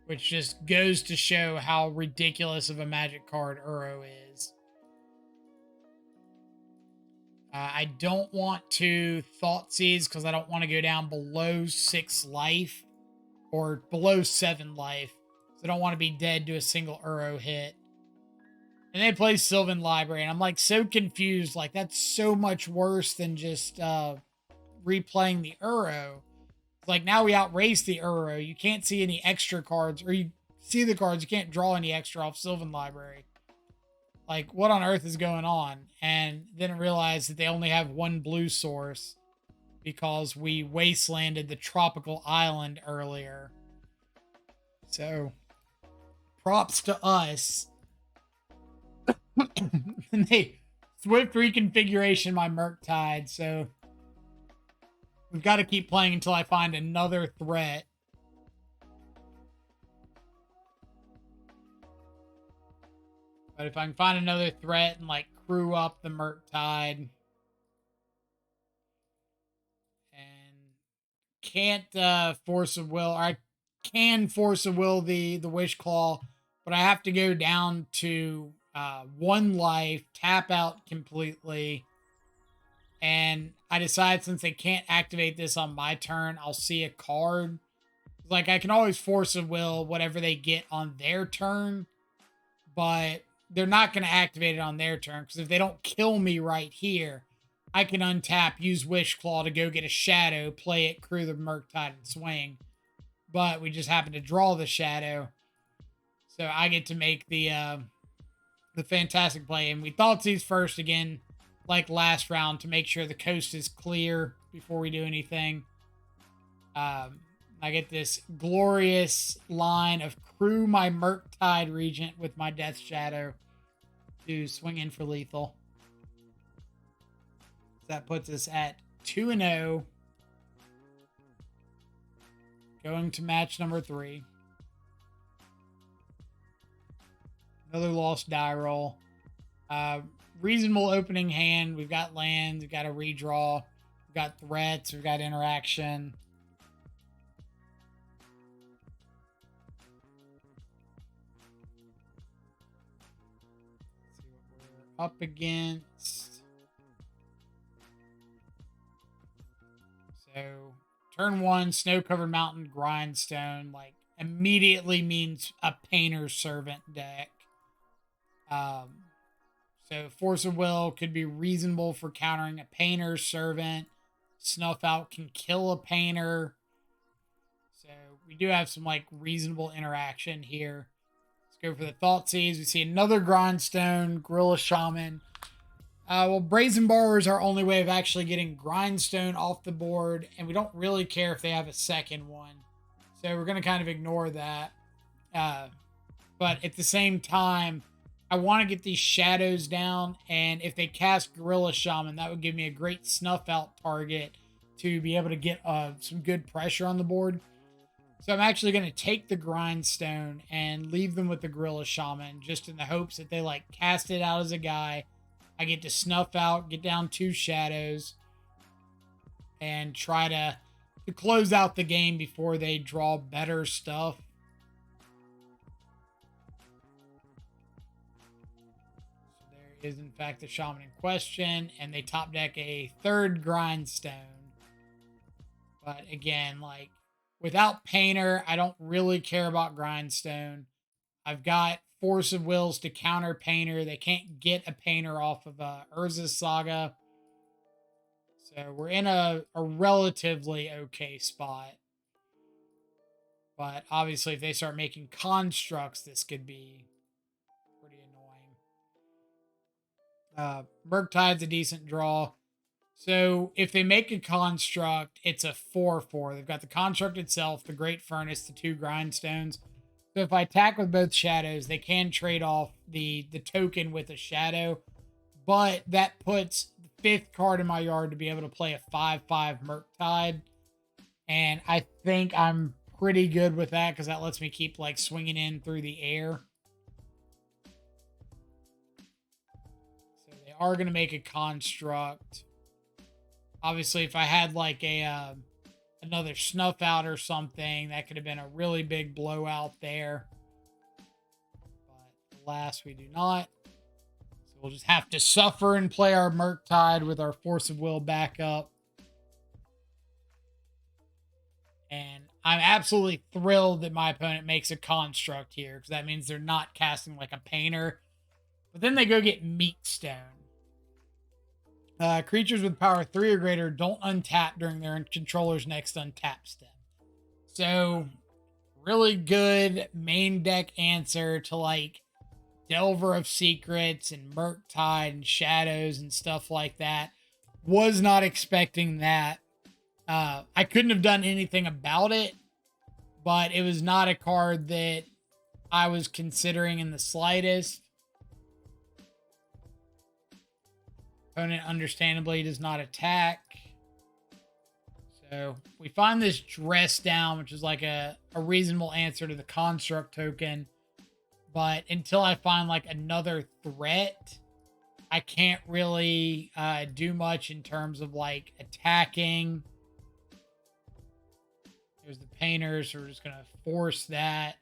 which just goes to show how ridiculous of a magic card Uro is. I don't want to Thoughtseize because I don't want to go down below 6 life or below 7 life. So I don't want to be dead to a single Uro hit. And they play Sylvan Library, and I'm like so confused. Like, that's so much worse than just replaying the Uro. Like, now we outrace the Uro. You can't see any extra cards, or you see the cards, you can't draw any extra off Sylvan Library. Like, what on earth is going on? And then realize that they only have 1 blue source because we wastelanded the tropical island earlier. So, props to us. And they swift reconfiguration my Murktide, so we've got to keep playing until I find another threat. But if I can find another threat and like crew up the Murktide, and can't force a will, or I can force a will the Wish Claw, but I have to go down to 1 life, tap out completely. And I decide since they can't activate this on my turn, I'll see a card. Like, I can always force a will whatever they get on their turn, but they're not going to activate it on their turn, because if they don't kill me right here, I can untap, use Wish Claw to go get a shadow, play it, crew the Murktide, and swing. But we just happen to draw the shadow, so I get to make the fantastic play. And we Thoughtseize first again, like last round, to make sure the coast is clear before we do anything. I get this glorious line of crew my Murktide Regent with my Death Shadow to swing in for lethal. That puts us at 2-0. Going to match number 3. Another lost die roll. Reasonable opening hand. We've got lands. We've got a redraw. We've got threats. We've got interaction. Let's see what we're up against. So, turn 1, snow-covered mountain, grindstone. Like, immediately means a Painter's Servant deck. So Force of Will could be reasonable for countering a Painter's Servant. Snuff Out can kill a Painter. So we do have some like reasonable interaction here. Let's go for the Thoughtseize. We see another Grindstone, Gorilla Shaman. Well, Brazen Borrower is our only way of actually getting Grindstone off the board, and we don't really care if they have a second one. So we're going to kind of ignore that. But at the same time, I want to get these shadows down, and if they cast Gorilla Shaman, that would give me a great snuff out target to be able to get some good pressure on the board. So I'm actually going to take the Grindstone and leave them with the Gorilla Shaman, just in the hopes that they like cast it out as a guy. I get to snuff out, get down 2 shadows, and try to close out the game before they draw better stuff. Is in fact the Shaman in question, and they top deck a 3rd Grindstone. But again, like, without Painter, I don't really care about Grindstone. I've got Force of Wills to counter Painter. They can't get a Painter off of Urza's Saga. So we're in a relatively okay spot. But obviously, if they start making constructs, this could be pretty annoying. Murktide's a decent draw. So if they make a construct, it's a 4/4. They've got the construct itself, the Great Furnace, the 2 Grindstones. So if I attack with both shadows, they can trade off the token with a shadow. But that puts 5th card in my yard to be able to play a 5/5 Murktide. And I think I'm pretty good with that because that lets me keep like swinging in through the air. So they are going to make a construct. Obviously, if I had like a another snuff out or something, that could have been a really big blowout there. But alas, we do not. So we'll just have to suffer and play our Murktide with our Force of Will back up. And I'm absolutely thrilled that my opponent makes a construct here because that means they're not casting like a painter. But then they go get Meatstone. Creatures with power 3 or greater don't untap during their controller's next untap step. So, really good main deck answer to like Delver of Secrets and Murktide and Shadows and stuff like that. Was not expecting that. I couldn't have done anything about it, but it was not a card that I was considering in the slightest. Opponent understandably does not attack. So we find this Dress Down, which is like a reasonable answer to the construct token. But until I find like another threat, I can't really do much in terms of like attacking. There's the painters, so we're just going to force that.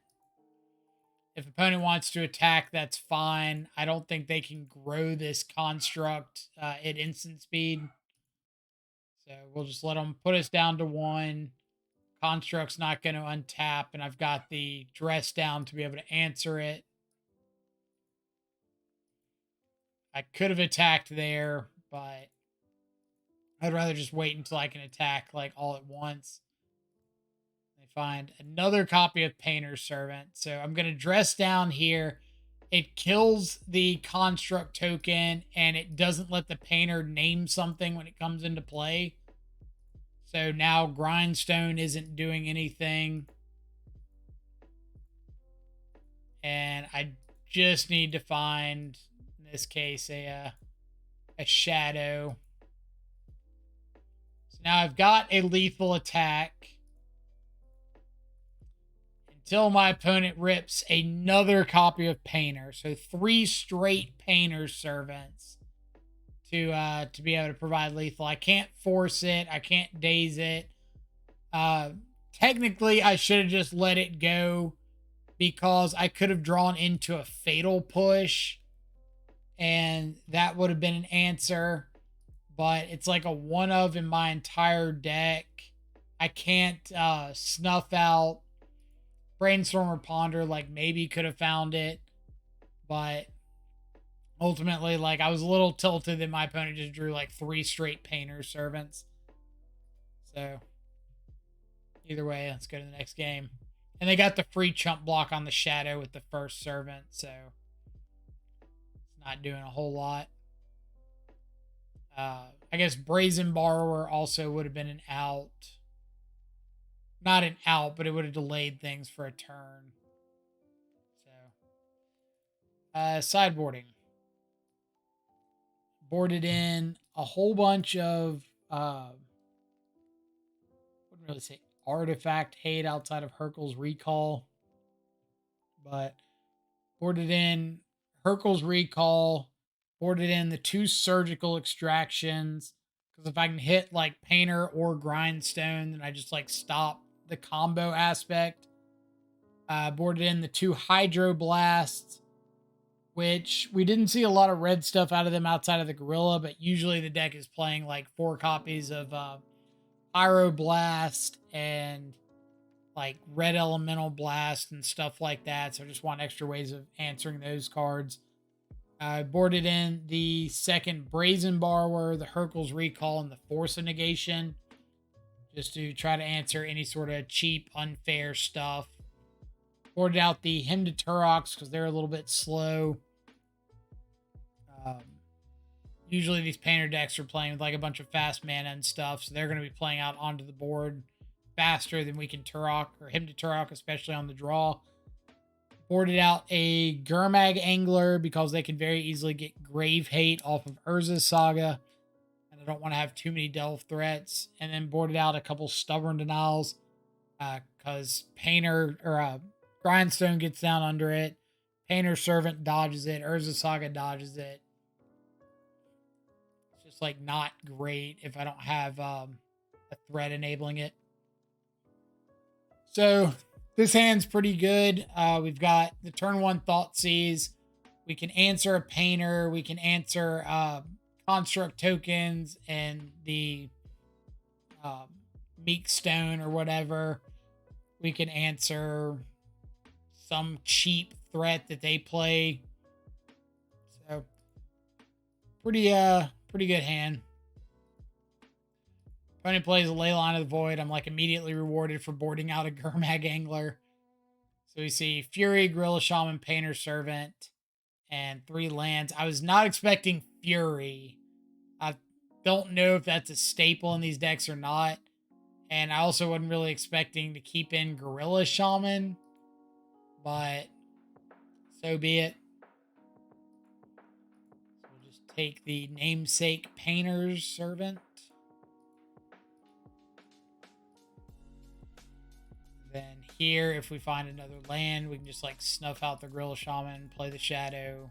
If opponent wants to attack, that's fine. I don't think they can grow this construct at instant speed. So we'll just let them put us down to 1. Construct's not going to untap, and I've got the Dress Down to be able to answer it. I could have attacked there, but I'd rather just wait until I can attack like all at once. They find another copy of Painter's Servant. So I'm going to Dress Down here. It kills the construct token, and it doesn't let the painter name something when it comes into play. So now Grindstone isn't doing anything. And I just need to find, in this case, a shadow. So now I've got a lethal attack. Until my opponent rips another copy of Painter. So 3 straight Painter's Servants to be able to provide lethal. I can't force it. I can't daze it. Technically, I should have just let it go because I could have drawn into a Fatal Push, and that would have been an answer. But it's like a one of in my entire deck. I can't snuff out. Brainstorm or Ponder, like, maybe could have found it, but ultimately, like, I was a little tilted that my opponent just drew like 3 straight Painter's Servants. So either way, let's go to the next game. And they got the free chump block on the Shadow with the first Servant, so it's not doing a whole lot. I guess Brazen Borrower also would have been an out. Not an out, but it would have delayed things for a turn. So, sideboarding. Boarded in a whole bunch of, wouldn't really say artifact hate outside of Hurkyl's Recall. But boarded in Hurkyl's Recall. Boarded in the 2 surgical extractions. Because if I can hit like Painter or Grindstone, then I just like stop the combo aspect. Boarded in the 2 Hydroblasts, which we didn't see a lot of red stuff out of them outside of the Gorilla, but usually the deck is playing like 4 copies of Pyroblast and like Red Elemental Blast and stuff like that. So I just want extra ways of answering those cards. I boarded in the 2nd Brazen Borrower, the Hurkyl's Recall, and the Force of Negation, just to try to answer any sort of cheap, unfair stuff. Boarded out the Hymn to Turok because they're a little bit slow. Usually these Painter decks are playing with like a bunch of fast mana and stuff, so they're going to be playing out onto the board faster than we can Turok, or Hymn to Turok, especially on the draw. Boarded out a Gurmag Angler because they can very easily get Grave Hate off of Urza's Saga. don't want to have too many delve threats. And then boarded out a couple stubborn denials because Painter or Grindstone gets down under it. Painter Servant dodges it. Urza Saga dodges it. It's just like not great if I don't have a threat enabling it. So this hand's pretty good. We've got the turn 1 Thoughtseize. We can answer a Painter. We can answer construct tokens and the Meek Stone or whatever. We can answer some cheap threat that they play. So pretty good hand. Opponent plays a Leyline of the Void. I'm like immediately rewarded for boarding out a Gurmag Angler. So we see Fury, Gorilla Shaman, Painter Servant, and 3 lands. I was not expecting Fury. I don't know if that's a staple in these decks or not. And I also wasn't really expecting to keep in Gorilla Shaman. But so be it. So we'll just take the namesake Painter's Servant. Then here, if we find another land, we can just like snuff out the Gorilla Shaman, play the Shadow.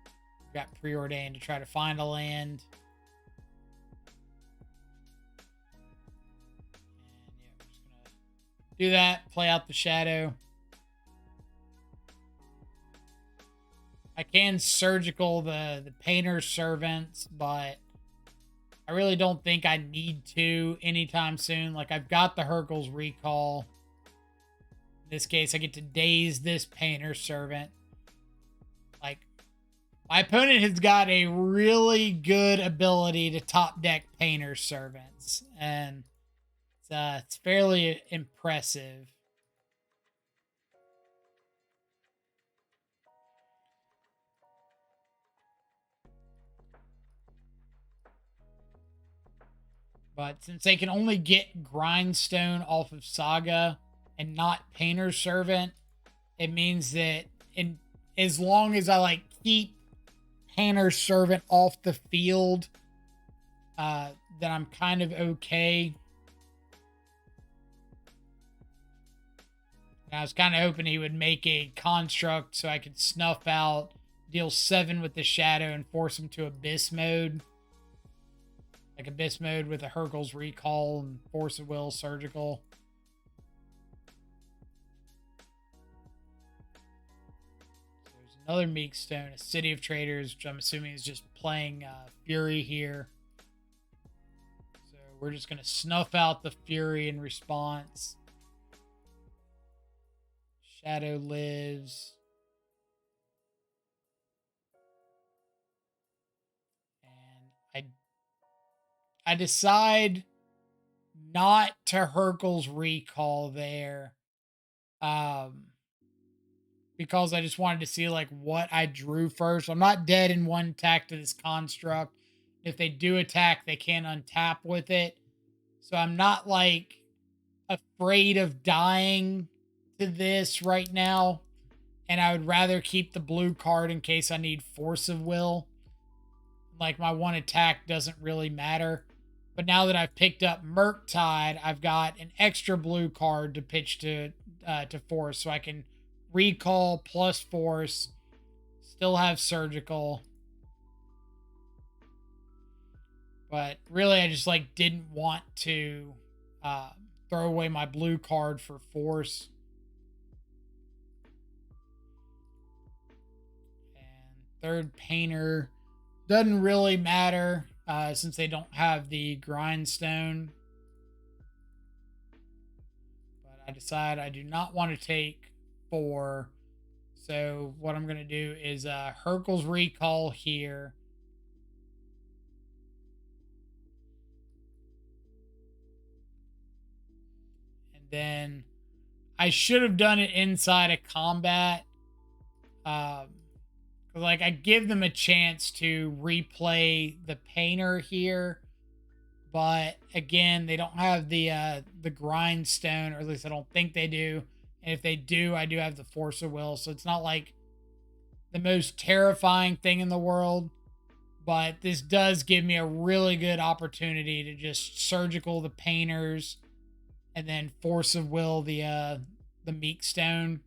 We've got Preordained to try to find a land. And yeah, we're just gonna do that, play out the Shadow. I can Surgical the Painter's Servants, but I really don't think I need to anytime soon. Like, I've got the Hurkyl's Recall. In this case, I get to daze this Painter's Servant. Like, my opponent has got a really good ability to top deck Painter's Servants, and it's fairly impressive. But since they can only get Grindstone off of Saga and not Painter's Servant, it means that as long as I like keep Painter's Servant off the field, then I'm kind of okay. And I was kind of hoping he would make a construct so I could snuff out, deal 7 with the Shadow, and force him to Abyss mode. Like Abyss mode with a Hurkyl's Recall and Force of Will, Surgical. So there's another Meek Stone, a City of Traders, which I'm assuming is just playing Fury here. So we're just going to snuff out the Fury in response. Shadow lives. I decide not to Hurkyl's Recall there. Because I just wanted to see like what I drew first. I'm not dead in 1 attack to this construct. If they do attack, they can untap with it. So I'm not like afraid of dying to this right now. And I would rather keep the blue card in case I need Force of Will. Like, my 1 attack doesn't really matter. But now that I've picked up Murktide, I've got an extra blue card to pitch to Force. So I can Recall plus Force, still have Surgical. But really, I just like didn't want to throw away my blue card for Force. And 3rd Painter doesn't really matter since they don't have the Grindstone. But I decide I do not want to take 4. So what I'm going to do is Hurkyl's Recall here. And then I should have done it inside of combat. Like, I give them a chance to replay the Painter here, but again, they don't have the Grindstone, or at least I don't think they do. And if they do, I do have the Force of Will, so it's not like the most terrifying thing in the world. But this does give me a really good opportunity to just surgical the painters and then force of will the meek stone.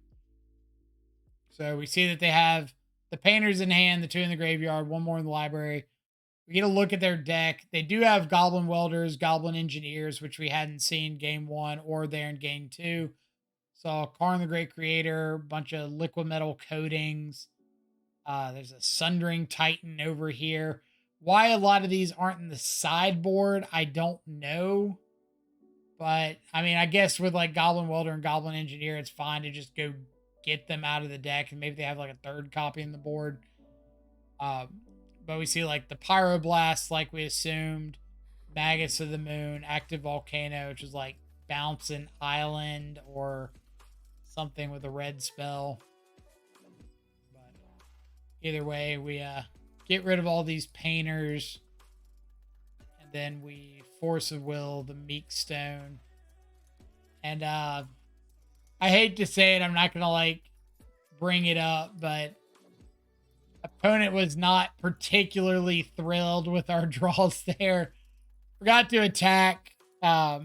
So we see that they have the painters in hand, the two in the graveyard, one more in the library. We get a look at their deck. They do have goblin welders, goblin engineers, which we hadn't seen game one or there in game two. So Karn the Great Creator, bunch of liquid metal coatings. There's a Sundering Titan over here. Why a lot of these aren't in the sideboard, I don't know. But I mean, I guess with like Goblin Welder and Goblin Engineer, it's fine to just go get them out of the deck, and maybe they have like a third copy in the board. But we see like the Pyroblast, like we assumed, Magus of the Moon, Active Volcano, which is like Bouncing Island or something with a red spell. But either way, we get rid of all these painters, and then we force of will the Meek Stone. And I hate to say it, I'm not gonna like bring it up, but opponent was not particularly thrilled with our draws there. Forgot to attack. I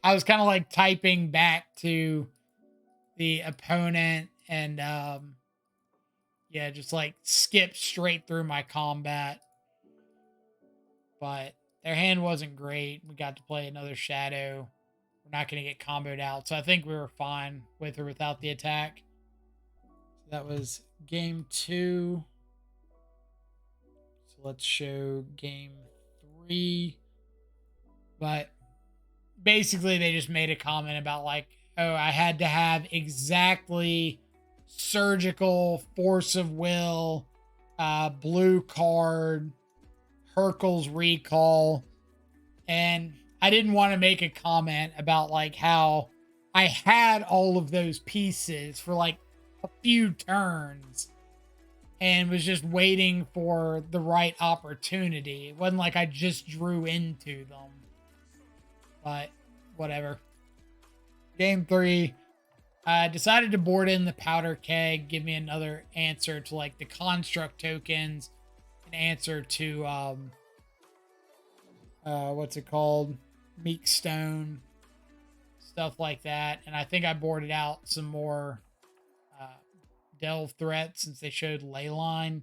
was kind of like typing back to the opponent and yeah, just like skip straight through my combat. But their hand wasn't great. We got to play another shadow. We're not going to get comboed out. So I think we were fine with or without the attack. So that was game 2. So let's show game 3. But basically they just made a comment about like, oh, I had to have exactly surgical force of will, blue card, Hercules recall. And I didn't want to make a comment about like how I had all of those pieces for like a few turns and was just waiting for the right opportunity. It wasn't like I just drew into them. But whatever. Game 3, I decided to board in the powder keg, give me another answer to like the construct tokens, an answer to what's it called? Meek Stone, stuff like that. And I think I boarded out some more delve threats since they showed Leyline.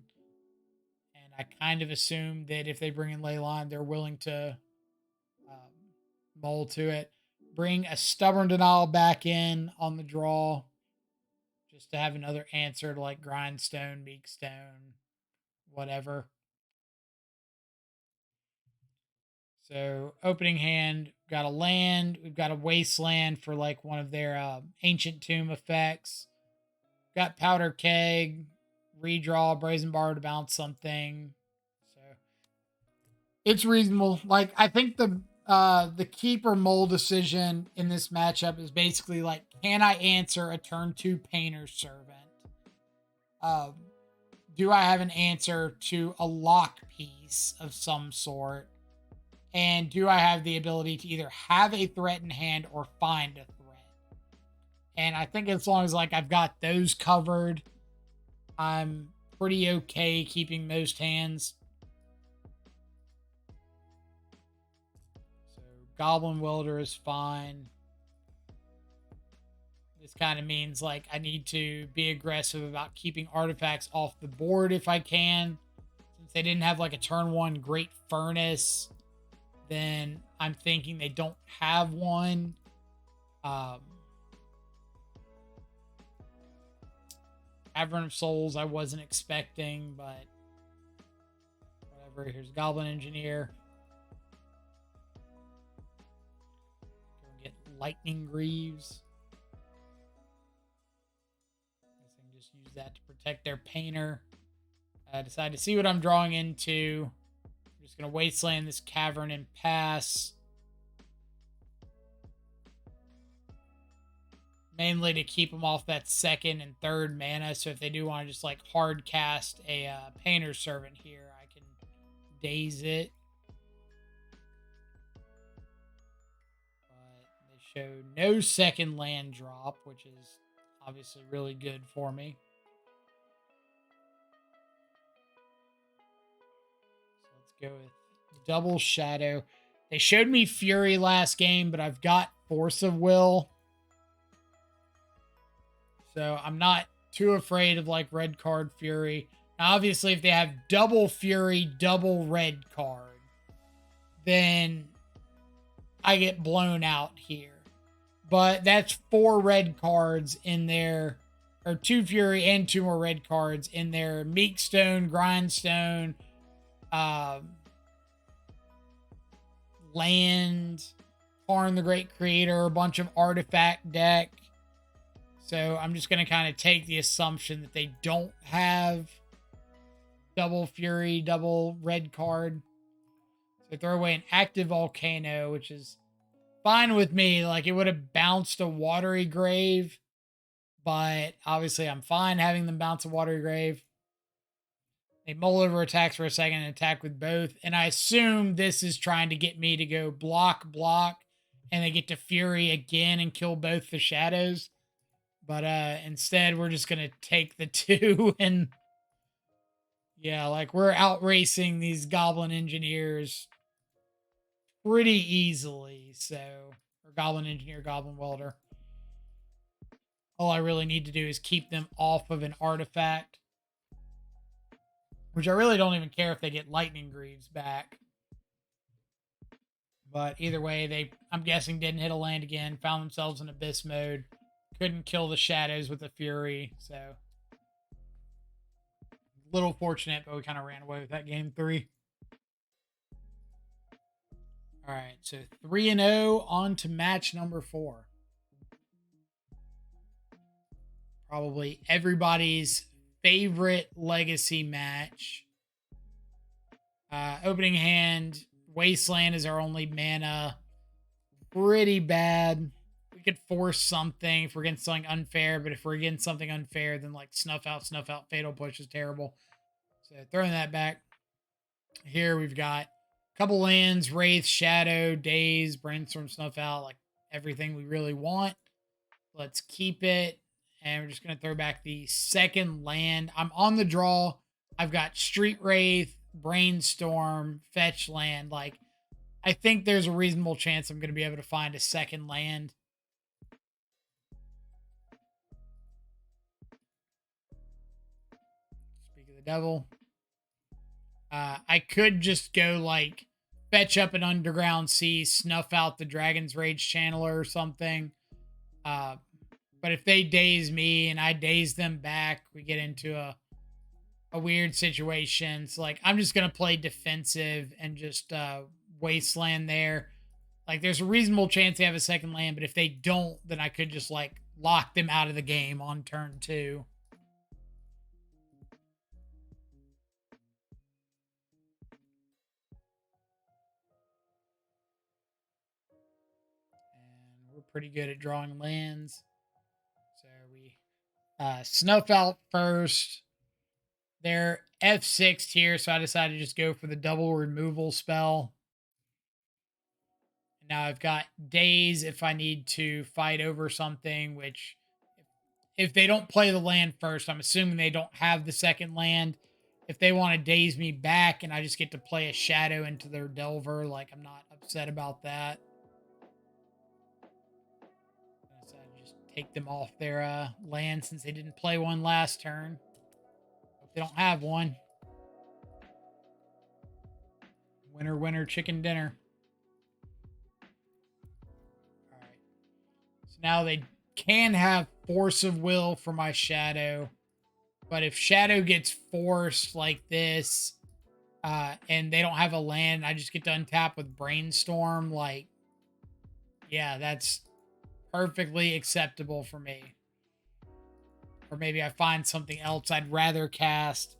And I kind of assumed that if they bring in Leyline, they're willing to mold to it. Bring a Stubborn Denial back in on the draw just to have another answer to like Grindstone, Meek Stone, whatever. So opening hand, got a land. We've got a Wasteland for like one of their Ancient Tomb effects. Got Powder Keg, redraw, Brazen Bar to bounce something. So it's reasonable. Like I think the keep or mold decision in this matchup is basically like, can I answer a turn 2 Painter's Servant? Do I have an answer to a lock piece of some sort? And do I have the ability to either have a threat in hand or find a threat? And I think as long as like I've got those covered, I'm pretty okay keeping most hands. So Goblin Welder is fine. This kind of means like I need to be aggressive about keeping artifacts off the board if I can. Since they didn't have like a turn 1 Great Furnace, then I'm thinking they don't have one. Cavern of Souls I wasn't expecting, but whatever. Here's Goblin Engineer. Go and get Lightning Greaves. I can just use that to protect their painter. I decide to see what I'm drawing into. I'm just going to Wasteland this Cavern and pass. Mainly to keep them off that second and third mana. So if they do want to just like hard cast a Painter's Servant here, I can daze it. But they show no second land drop, which is obviously really good for me. So Go with double shadow. They showed me Fury last game, but I've got Force of Will. So I'm not too afraid of like red card Fury. Now, obviously, if they have double Fury, double red card, then I get blown out here. But that's 4 red cards in there, or 2 Fury and 2 more red cards in there. Meekstone, Grindstone, Land, Karn the Great Creator, a bunch of artifact deck. So I'm just going to kind of take the assumption that they don't have double Fury, double red card. So throw away an active Volcano, which is fine with me. Like, it would have bounced a Watery Grave, but obviously I'm fine having them bounce a Watery Grave. They mull over attacks for a second and attack with both. And I assume this is trying to get me to go block, and they get to Fury again and kill both the shadows. But instead, we're just going to take the 2 and... yeah, like, we're outracing these Goblin Engineers pretty easily, so... or Goblin Engineer, Goblin Welder. All I really need to do is keep them off of an artifact. Which I really don't even care if they get Lightning Greaves back. But either way, they, I'm guessing, didn't hit a land again. Found themselves in Abyss mode. Couldn't kill the shadows with the Fury, so... little fortunate, but we kind of ran away with that game 3. All right, so 3-0 on to match number 4. Probably everybody's favorite legacy match. Opening hand, Wasteland is our only mana. Pretty bad. We could force something if we're getting something unfair, but if we're getting something unfair, then like Snuff Out, Fatal Push is terrible. So throwing that back. Here we've got a couple lands, Wraith, Shadow, Daze, Brainstorm, Snuff Out, like everything we really want. Let's keep it. And we're just going to throw back the second land. I'm on the draw. I've got Street Wraith, Brainstorm, Fetch Land. Like, I think there's a reasonable chance I'm going to be able to find a second land. Speak of the devil. I could just go, like, fetch up an Underground Sea, snuff out the Dragon's Rage Channeler or something. But if they daze me and I daze them back, we get into a weird situation. So, like, I'm just going to play defensive and just Wasteland there. Like, there's a reasonable chance they have a second land, but if they don't, then I could just, like, lock them out of the game on turn 2. And we're pretty good at drawing lands. So we snuff out first. They're F6 here, so I decided to just go for the double removal spell. Now I've got Daze if I need to fight over something, which if they don't play the land first, I'm assuming they don't have the second land. If they want to daze me back and I just get to play a shadow into their Delver, like, I'm not upset about that. So I just take them off their land since they didn't play one last turn. Hope they don't have one. Winner, winner, chicken dinner. All right. So now they can have Force of Will for my Shadow. But if Shadow gets forced like this, and they don't have a land, I just get to untap with Brainstorm, like, yeah, that's perfectly acceptable for me. Or maybe I find something else I'd rather cast.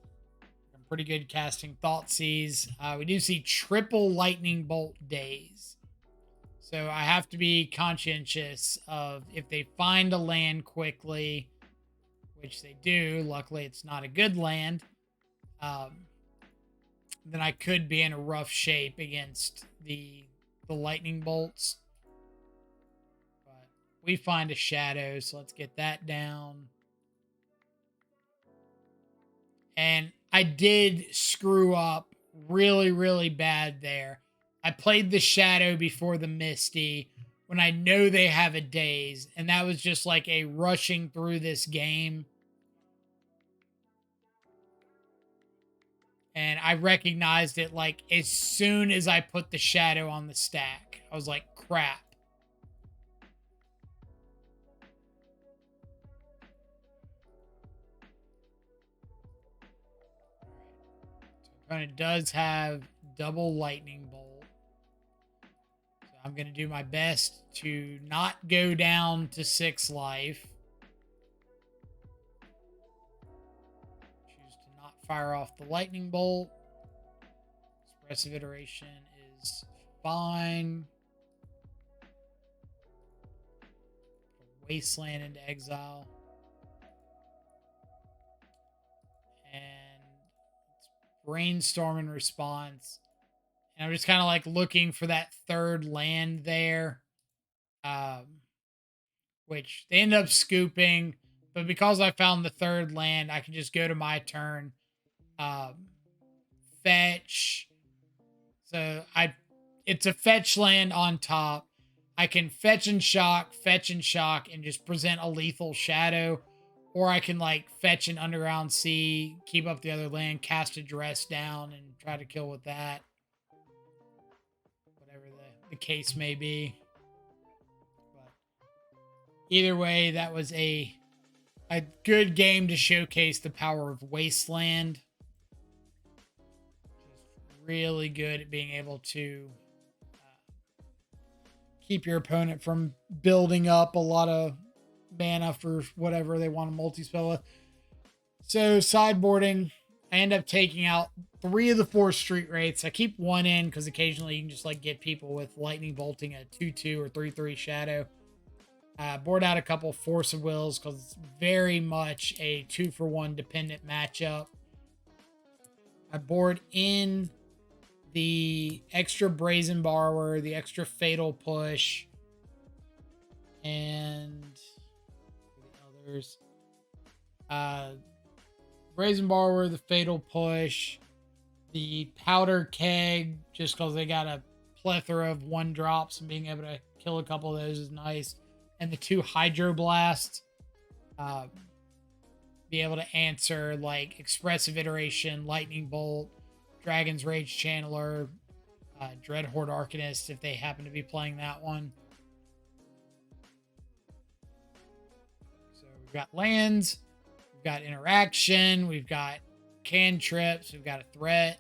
I'm pretty good casting Thoughtseize. We do see triple Lightning Bolt Daze. So I have to be conscientious of if they find a land quickly, which they do. Luckily, it's not a good land. Then I could be in a rough shape against the lightning bolts. But we find a shadow, so let's get that down. And I did screw up really, really bad there. I played the Shadow before the Misty when I know they have a Daze, and that was just like a rushing through this game. And I recognized it like as soon as I put the Shadow on the stack. I was like, crap. Opponent does have double lightning bolt. So I'm going to do my best to not go down to 6 life. Choose to not fire off the lightning bolt. Expressive iteration is fine. Wasteland into exile. And brainstorm in response. And I'm just kind of like looking for that third land there. Which they end up scooping. But because I found the third land, I can just go to my turn. Fetch. So it's a fetch land on top. I can fetch and shock, and just present a lethal shadow. Or I can like fetch an underground sea, keep up the other land, cast a dress down, and try to kill with that. Whatever the case may be. But either way, that was a good game to showcase the power of Wasteland. Just really good at being able to keep your opponent from building up a lot of mana for whatever they want to multi-spell with. So sideboarding, I end up taking out 3 of the 4 street wraiths. I keep 1 in because occasionally you can just like get people with lightning bolting a 2/2 or 3/3 shadow. Board out a couple Force of Wills because it's very much a 2-for-1 dependent matchup. I board in the extra Brazen Borrower, the extra Fatal Push, and the others. Brazen Borrower, the Fatal Push, the Powder Keg, just because they got a plethora of 1-drops and being able to kill a couple of those is nice. And the 2 Hydroblast, be able to answer like Expressive Iteration, Lightning Bolt, Dragon's Rage Channeler, Dreadhorde Arcanist if they happen to be playing that one. So we've got lands, we've got interaction, we've got cantrips, we've got a threat.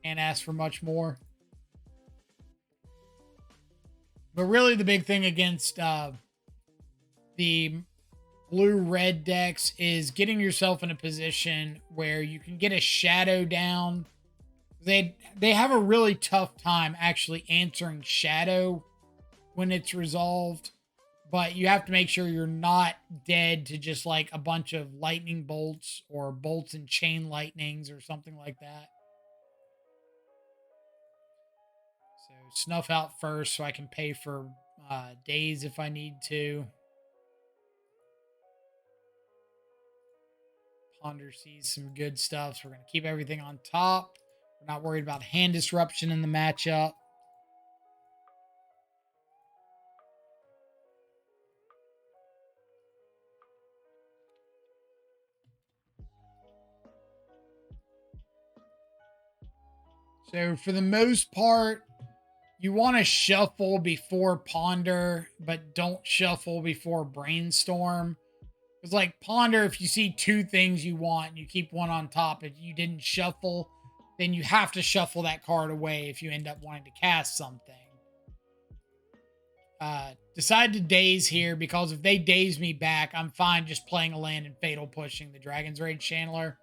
Can't ask for much more. But really the big thing against the blue-red decks is getting yourself in a position where you can get a shadow down. They have a really tough time actually answering shadow when it's resolved, but you have to make sure you're not dead to just like a bunch of lightning bolts or bolts and chain lightnings or something like that. So snuff out first so I can pay for days if I need to. Ponder sees some good stuff, so we're going to keep everything on top. We're not worried about hand disruption in the matchup. So for the most part, you want to shuffle before ponder, but don't shuffle before brainstorm. It's like ponder, if you see 2 things you want and you keep one on top, if you didn't shuffle, then you have to shuffle that card away if you end up wanting to cast something. Decide to daze here, because if they daze me back, I'm fine just playing a land and fatal pushing the Dragon's Rage Channeler.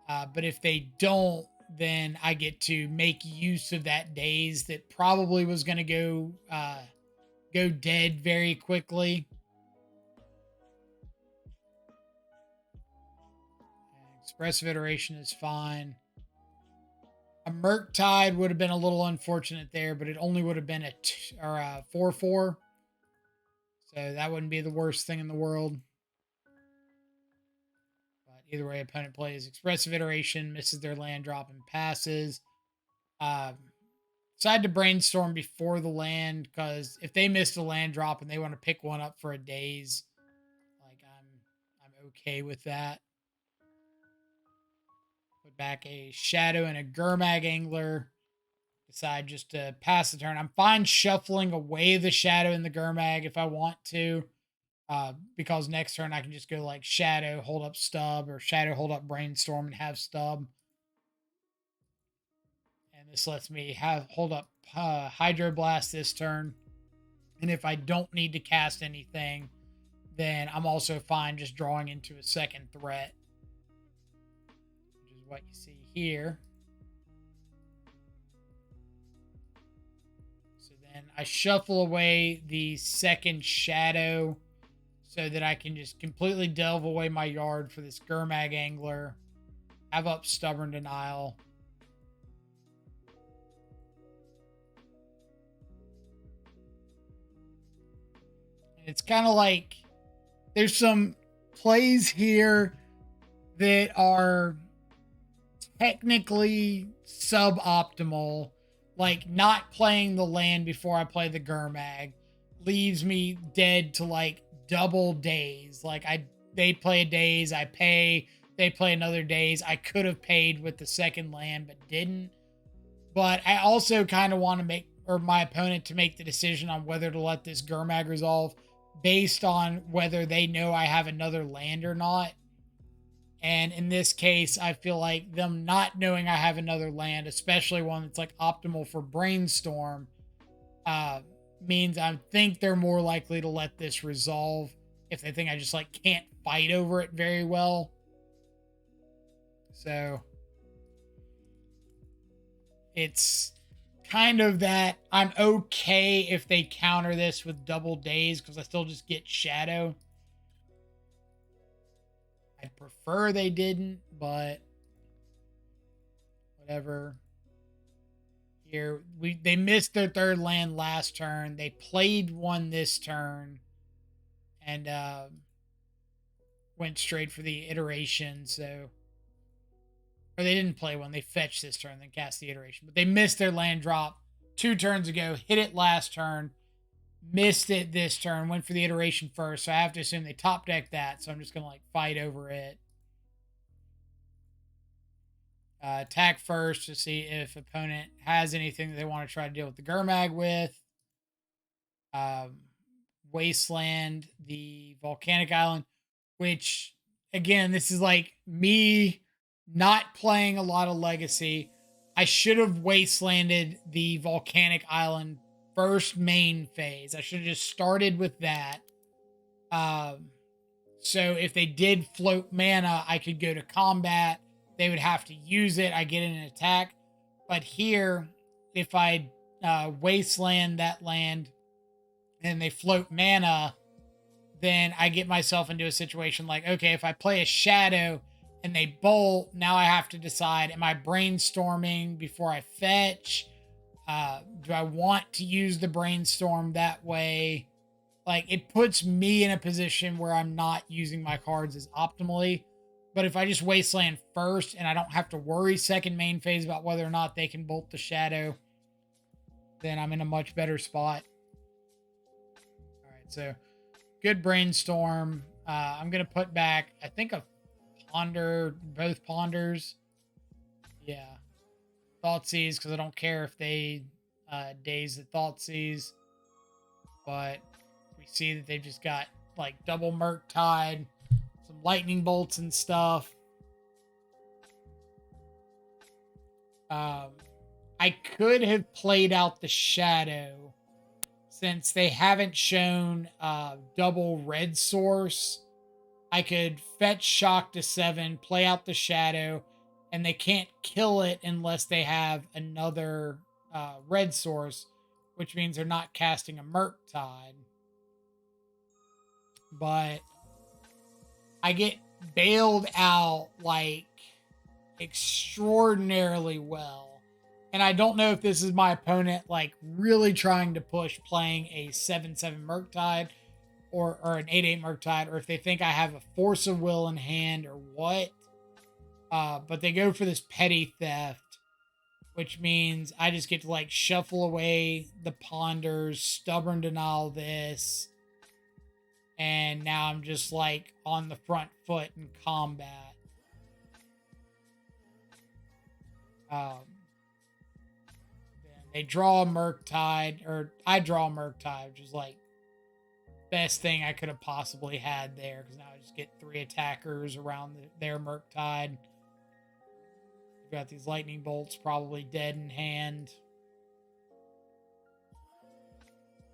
But if they don't, then I get to make use of that daze that probably was going to go dead very quickly. Expressive Iteration is fine. A Murktide would have been a little unfortunate there, but it only would have been a 4/4. So that wouldn't be the worst thing in the world. But Either way, opponent plays expressive iteration, misses their land drop, and passes. Decided to brainstorm before the land because if they missed a land drop and they want to pick one up for a daze, like I'm okay with that. Put back a Shadow and a Gurmag Angler. Decide just to pass the turn. I'm fine shuffling away the Shadow and the Gurmag if I want to. Because next turn I can just go like Shadow, hold up Stub, or Shadow, hold up Brainstorm and have Stub. And this lets me hold up Hydroblast this turn. And if I don't need to cast anything, then I'm also fine just drawing into a second threat, which is what you see here. So then I shuffle away the second Shadow so that I can just completely delve away my yard for this Gurmag Angler, have up Stubborn Denial. And it's kind of like there's some plays here that are technically suboptimal, like not playing the land before I play the Gurmag leaves me dead to like double days. Like they play a days, I pay, they play another days. I could have paid with the second land but didn't. But I also kind of want to make, or my opponent to make the decision on whether to let this Gurmag resolve based on whether they know I have another land or not. And in this case, I feel like them not knowing I have another land, especially one that's like optimal for Brainstorm, means I think they're more likely to let this resolve if they think I just like can't fight over it very well. So it's kind of that I'm okay if they counter this with double days because I still just get Shadow. I'd prefer they didn't, but whatever. Here, they missed their third land last turn. They played one this turn and went straight for the iteration. So, or they didn't play one. They fetched this turn, then cast the iteration. But they missed their land drop 2 turns ago, hit it last turn, missed it this turn, went for the iteration first. So I have to assume they top decked that. So I'm just going to like fight over it. Attack first to see if opponent has anything that they want to try to deal with the Gurmag with. Wasteland the Volcanic Island, which again, this is like me not playing a lot of Legacy. I should have Wastelanded the Volcanic Island first main phase. I should have just started with that. So if they did float mana, I could go to combat. They would have to use it. I get in an attack. But here, if I wasteland that land and they float mana, then I get myself into a situation like, okay, if I play a Shadow and they bolt, now I have to decide, am I brainstorming before I fetch? Do I want to use the brainstorm that way? Like, it puts me in a position where I'm not using my cards as optimally. But if I just wasteland first and I don't have to worry second main phase about whether or not they can bolt the Shadow, then I'm in a much better spot. All right, so good brainstorm. I'm going to put back, I think, a Ponder, both Ponders. Yeah. Thoughtseize, because I don't care if they daze the Thougtseize. But we see that they've just got like double Murktide, some lightning bolts and stuff. I could have played out the Shadow since they haven't shown double red source. I could fetch Shock to 7, play out the Shadow, and they can't kill it unless they have another red source, which means they're not casting a Murktide. But I get bailed out like extraordinarily well. And I don't know if this is my opponent like really trying to push playing a 7/7 Murktide or an 8/8 Murktide, or if they think I have a Force of Will in hand or what. But they go for this petty theft, which means I just get to like shuffle away the ponders, stubborn denial this, and now I'm just like on the front foot in combat. They draw a Murktide, or I draw a Murktide, which is like best thing I could have possibly had there, because now I just get 3 attackers around their Murktide. We've got these lightning bolts probably dead in hand.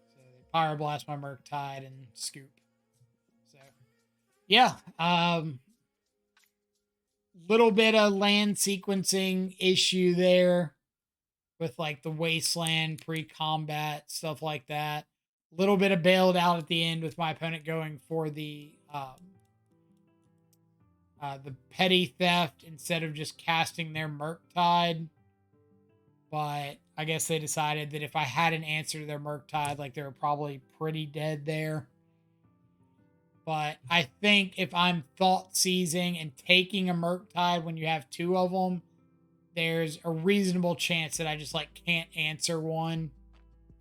So they Pyroblast my Murktide and scoop. So yeah, little bit of land sequencing issue there with like the wasteland pre-combat stuff like that. Little bit of bailed out at the end with my opponent going for the petty theft instead of just casting their Murktide. But I guess they decided that if I had an answer to their Murktide, like they were probably pretty dead there. But I think if I'm thought seizing and taking a Murktide when you have 2 of them, there's a reasonable chance that I just like can't answer one,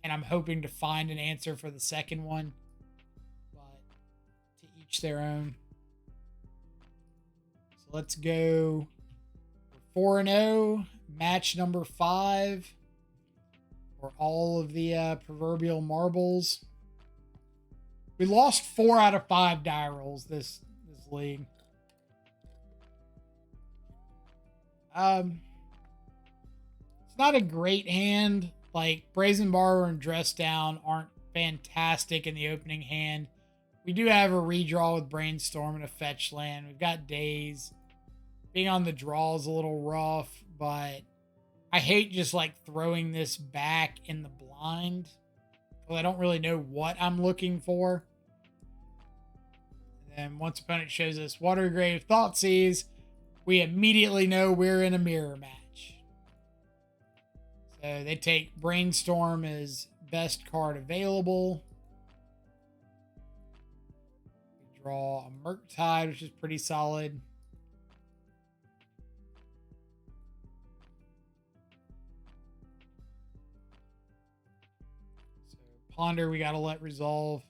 and I'm hoping to find an answer for the second one. But to each their own. So let's go 4-0, match number 5 for all of the proverbial marbles. We lost 4 out of 5 die rolls this league. It's not a great hand. Like Brazen Borrower and Dress Down aren't fantastic in the opening hand. We do have a redraw with Brainstorm and a fetch land. We've got Daze. Being on the draw is a little rough, but I hate just like throwing this back in the blind. Well, I don't really know what I'm looking for. And then once opponent shows us Watergrave Thoughtseize, we immediately know we're in a mirror match. So they take Brainstorm as best card available. We draw a Murktide, which is pretty solid. Ponder, we got to let resolve.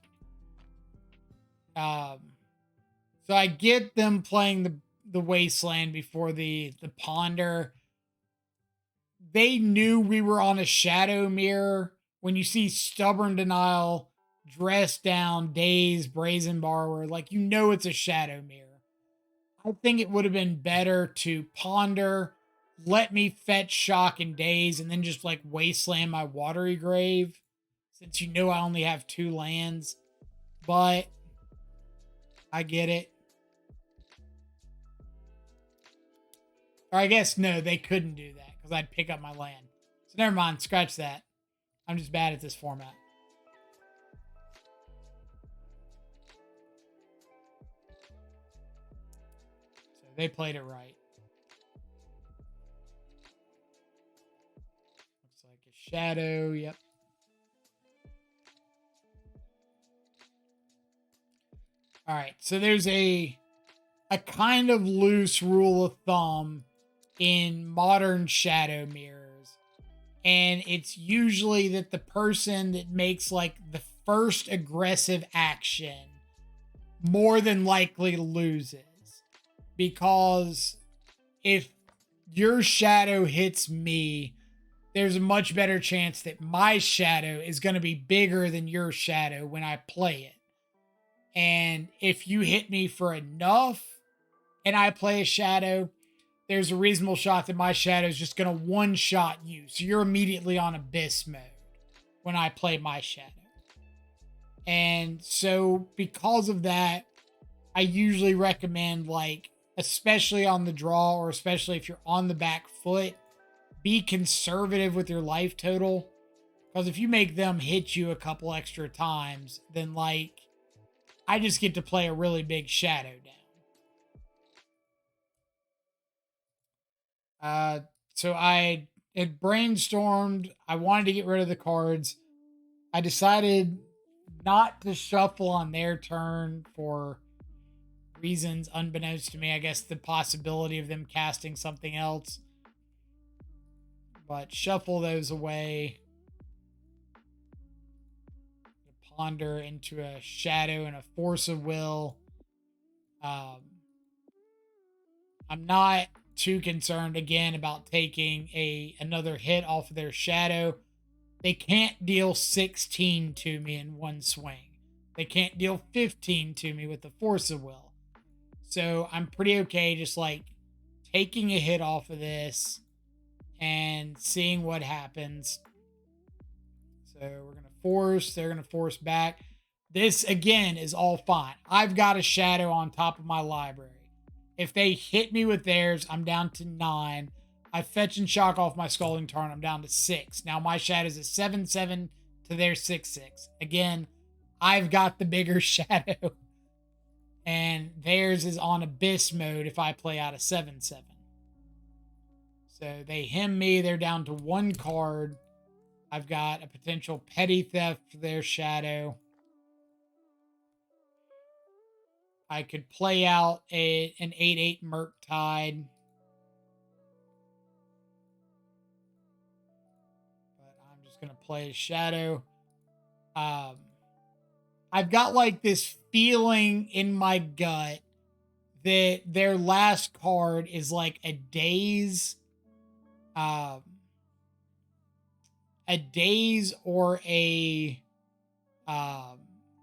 So I get them playing the Wasteland before the Ponder. They knew we were on a Shadow Mirror. When you see Stubborn Denial, Dress Down, Daze, Brazen Borrower, like you know it's a Shadow Mirror. I think it would have been better to Ponder, let me fetch Shock and Daze, and then just like Wasteland my Watery Grave, since you know I only have 2 lands. But I get it. Or I guess, no, they couldn't do that because I'd pick up my land. So never mind, scratch that. I'm just bad at this format. So they played it right. Looks like a shadow, yep. All right, so there's a kind of loose rule of thumb in modern shadow mirrors, and it's usually that the person that makes like the first aggressive action more than likely loses, because if your shadow hits me, there's a much better chance that my shadow is going to be bigger than your shadow when I play it. And if you hit me for enough and I play a shadow, there's a reasonable shot that my shadow is just going to one-shot you. So you're immediately on abyss mode when I play my shadow. And so because of that, I usually recommend, like, especially on the draw or especially if you're on the back foot, be conservative with your life total. Because if you make them hit you a couple extra times, then, like, I just get to play a really big shadow down. So I had brainstormed. I wanted to get rid of the cards. I decided not to shuffle on their turn for reasons unbeknownst to me. I guess the possibility of them casting something else. But shuffle those away. Ponder into a shadow and a force of will. I'm not too concerned again about taking another hit off of their shadow. They can't deal 16 to me in one swing. They can't deal 15 to me with the force of will. So I'm pretty okay just like taking a hit off of this and seeing what happens. So we're going to force. They're going to force back. This, again, is all fine. I've got a shadow on top of my library. If they hit me with theirs, I'm down to 9. I fetch and shock off my Scalding Tarn. I'm down to 6. Now my shadow's a 7-7 to their 6-6. Again, I've got the bigger shadow. And theirs is on Abyss mode if I play out a 7-7. So they hem me. They're down to 1 card. I've got a potential petty theft for their shadow. I could play out an 8-8 Murktide. But I'm just going to play a shadow. I've got like this feeling in my gut that their last card is like a daze or a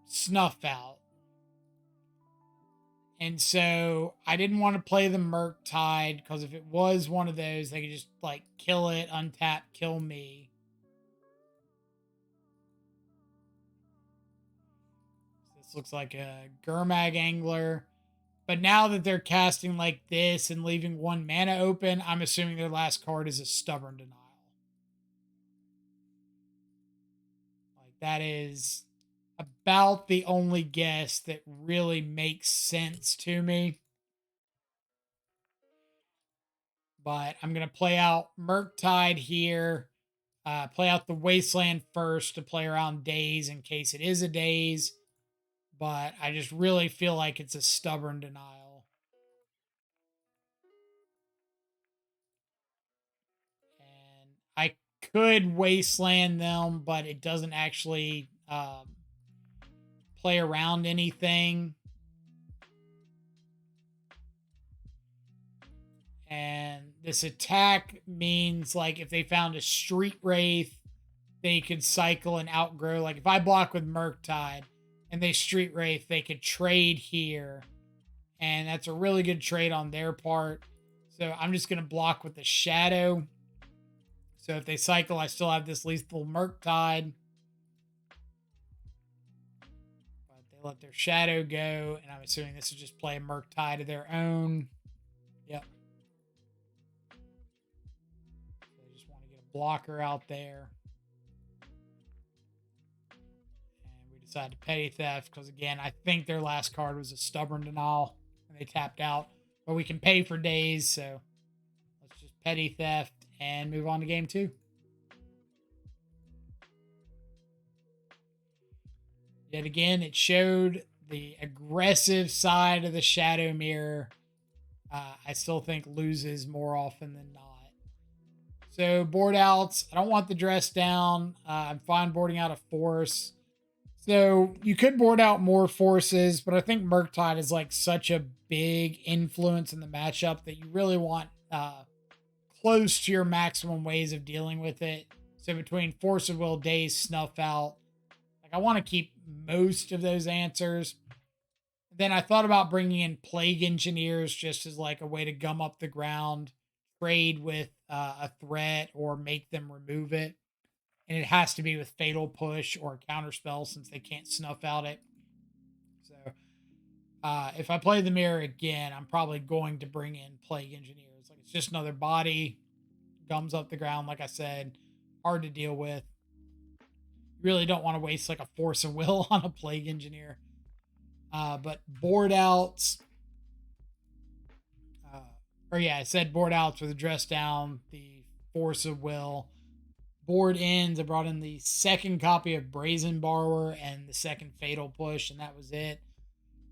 snuff out. And so I didn't want to play the Murktide because if it was one of those, they could just like kill it, untap, kill me. So this looks like a Gurmag Angler. But now that they're casting like this and leaving 1 mana open, I'm assuming their last card is a Stubborn Denial. Like that is about the only guess that really makes sense to me. But I'm going to play out Murktide here. Play out the Wasteland first to play around Daze in case it is a Daze. But I just really feel like it's a Stubborn Denial. And I could Wasteland them, but it doesn't actually play around anything. And this attack means like if they found a Street Wraith, they could cycle and outgrow. Like if I block with Murktide and they Street Wraith, they could trade here. And that's a really good trade on their part. So I'm just going to block with the Shadow. So if they cycle, I still have this lethal Murktide. But they let their Shadow go. And I'm assuming this is just play a Murktide of their own. Yep. So I just want to get a blocker out there. And we decided to Petty Theft because, again, I think their last card was a Stubborn Denial. And they tapped out. But we can pay for days, so let's just Petty Theft and move on to game 2. Yet again, it showed the aggressive side of the Shadow Mirror. I still think loses more often than not. So board outs. I don't want the dress down. I'm fine boarding out a force. So you could board out more forces, but I think Murktide is like such a big influence in the matchup that you really want close to your maximum ways of dealing with it. So between Force of Will, Daze, Snuff Out, like I want to keep most of those answers. Then I thought about bringing in Plague Engineers just as like a way to gum up the ground, trade with a threat, or make them remove it. And it has to be with Fatal Push or Counterspell since they can't snuff out it. So if I play the mirror again, I'm probably going to bring in Plague Engineers. Like it's just another body, gums up the ground, like I said, hard to deal with. You really don't want to waste like a Force of Will on a Plague Engineer. But board outs. I said board outs with a dress down, the Force of Will. Board ends. I brought in the second copy of Brazen Borrower and the second Fatal Push, and that was it.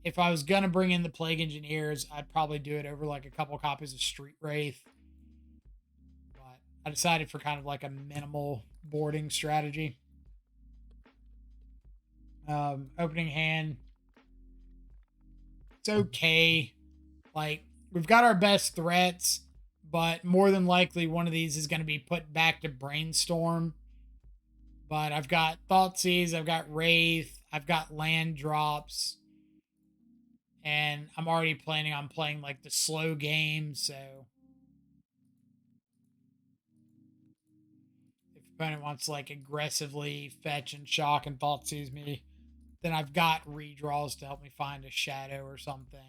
if I was going to bring in the Plague Engineers, I'd probably do it over like a couple copies of Street Wraith. But I decided for kind of like a minimal boarding strategy. Opening hand, it's okay. Like, we've got our best threats, but more than likely one of these is going to be put back to Brainstorm. But I've got Thoughtseize, I've got Wraith, I've got land drops, and I'm already planning on playing like the slow game, so if opponent wants to like aggressively fetch and shock and Thoughtseize me, then I've got redraws to help me find a shadow or something.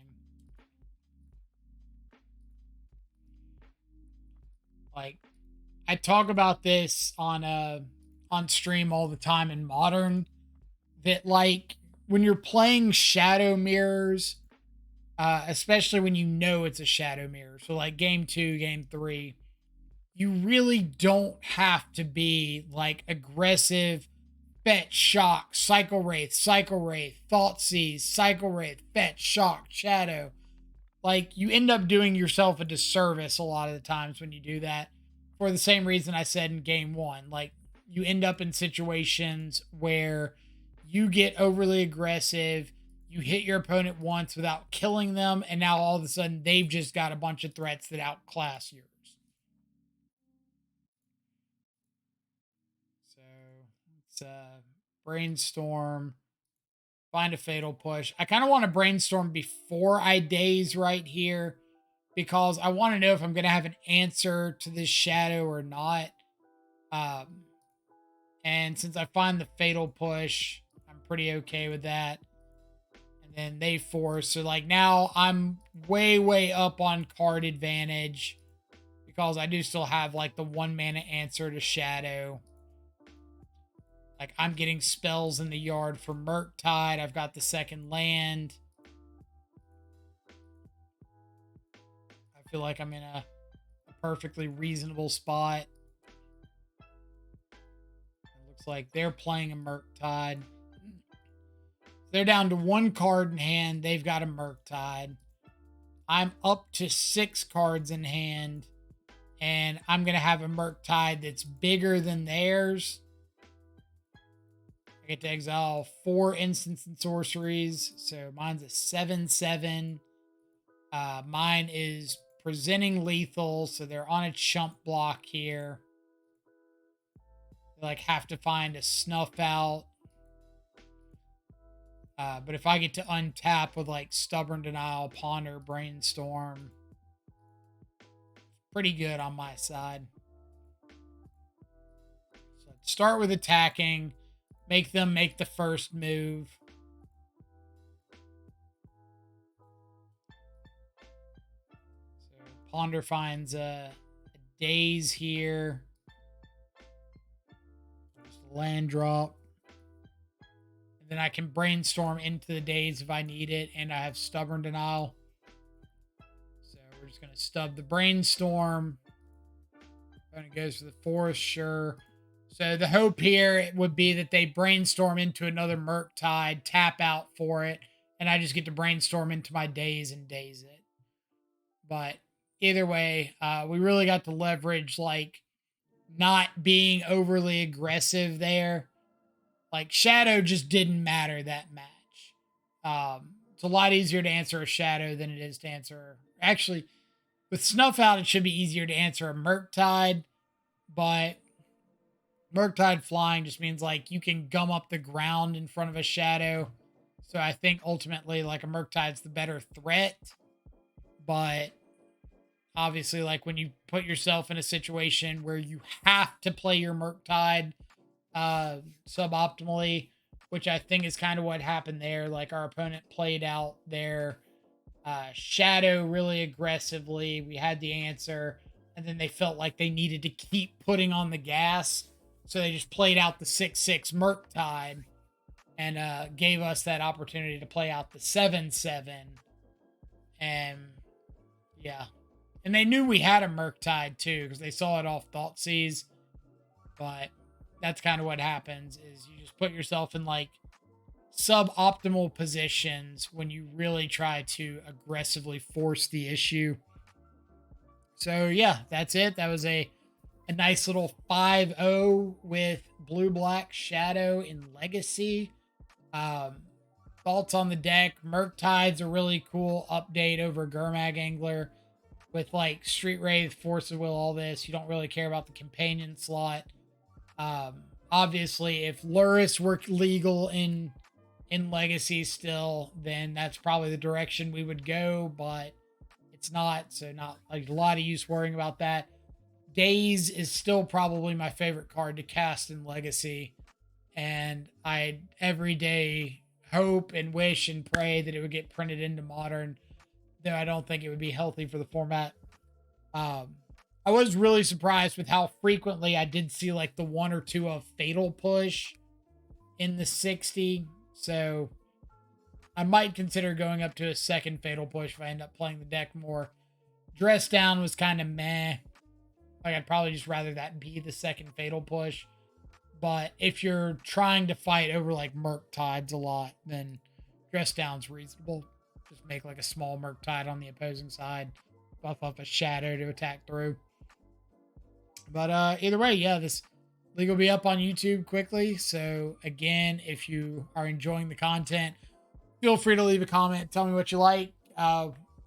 Like, I talk about this on stream all the time in Modern, that like when you're playing shadow mirrors, especially when you know it's a shadow mirror, so like game 2, game 3, you really don't have to be like aggressive fetch, shock, cycle wraith, Thoughtseize, cycle wraith, fetch, shock, shadow. Like, you end up doing yourself a disservice a lot of the times when you do that, for the same reason I said in game 1. Like, you end up in situations where you get overly aggressive, you hit your opponent once without killing them, and now all of a sudden they've just got a bunch of threats that outclass yours. So let's brainstorm, find a fatal push. I kind of want to brainstorm before I daze right here, because I want to know if I'm going to have an answer to this shadow or not. And since I find the fatal push, I'm pretty okay with that. And then they force. So like now I'm way up on card advantage, because I do still have like the 1 mana answer to shadow. Like, I'm getting spells in the yard for Murktide. I've got the second land. I feel like I'm in a perfectly reasonable spot. It looks like they're playing a Murktide. They're down to 1 card in hand. They've got a Murktide. I'm up to 6 cards in hand, and I'm going to have a Murktide that's bigger than theirs. I get to exile 4 instants and sorceries. So mine's a 7/7. Mine is presenting lethal, so they're on a chump block here. They like have to find a snuff out. But if I get to untap with like Stubborn Denial, Ponder, Brainstorm, pretty good on my side. So let's start with attacking. Make them make the first move. So Ponder finds a daze here. Just a land drop. And then I can brainstorm into the daze if I need it, and I have Stubborn Denial. So we're just going to stub the brainstorm. And it goes for the forest, sure. So the hope here would be that they brainstorm into another Murktide, tap out for it, and I just get to brainstorm into my daze and daze it. But either way, we really got to leverage like not being overly aggressive there. Like, shadow just didn't matter that match. It's a lot easier to answer a shadow than it is to answer. Actually, with Snuff Out, it should be easier to answer a Murktide, but Murktide flying just means like you can gum up the ground in front of a shadow. So I think ultimately like a Murktide's the better threat. But obviously, like when you put yourself in a situation where you have to play your Murktide suboptimally, which I think is kind of what happened there. Like, our opponent played out their shadow really aggressively. We had the answer, and then they felt like they needed to keep putting on the gas. So they just played out the 6/6 Murktide and gave us that opportunity to play out the 7/7. And yeah. And they knew we had a Murktide too, because they saw it off Thoughtseize. But that's kind of what happens, is you just put yourself in like suboptimal positions when you really try to aggressively force the issue. So yeah, that's it. That was a nice little 5-0 with Blue Black Shadow in Legacy. Thoughts on the deck? Murktide's a really cool update over Gurmag Angler with like Street Wraith, Force of Will, all this. You don't really care about the companion slot. Obviously, if Luris were legal in Legacy still, then that's probably the direction we would go, but it's not, so not like a lot of use worrying about that. Daze is still probably my favorite card to cast in Legacy, and I every day hope and wish and pray that it would get printed into Modern, though I don't think it would be healthy for the format. I was really surprised with how frequently I did see like the 1 or 2 of Fatal Push in the 60. So I might consider going up to a second Fatal Push if I end up playing the deck more. Dress Down was kind of meh. Like, I'd probably just rather that be the second Fatal Push. But if you're trying to fight over like Murktides a lot, then Dress Down's reasonable. Just make like a small Murktide on the opposing side. Buff up a Shadow to attack through. But either way, yeah, this league will be up on YouTube quickly. So again, if you are enjoying the content, feel free to leave a comment. Tell me what you like.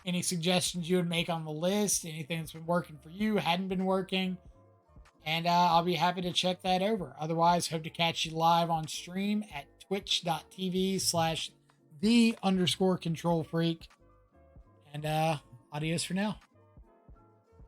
Any suggestions you would make on the list. Anything that's been working for you, hadn't been working. And I'll be happy to check that over. Otherwise, hope to catch you live on stream at twitch.tv/the_Cntrlfreak. And adios for now.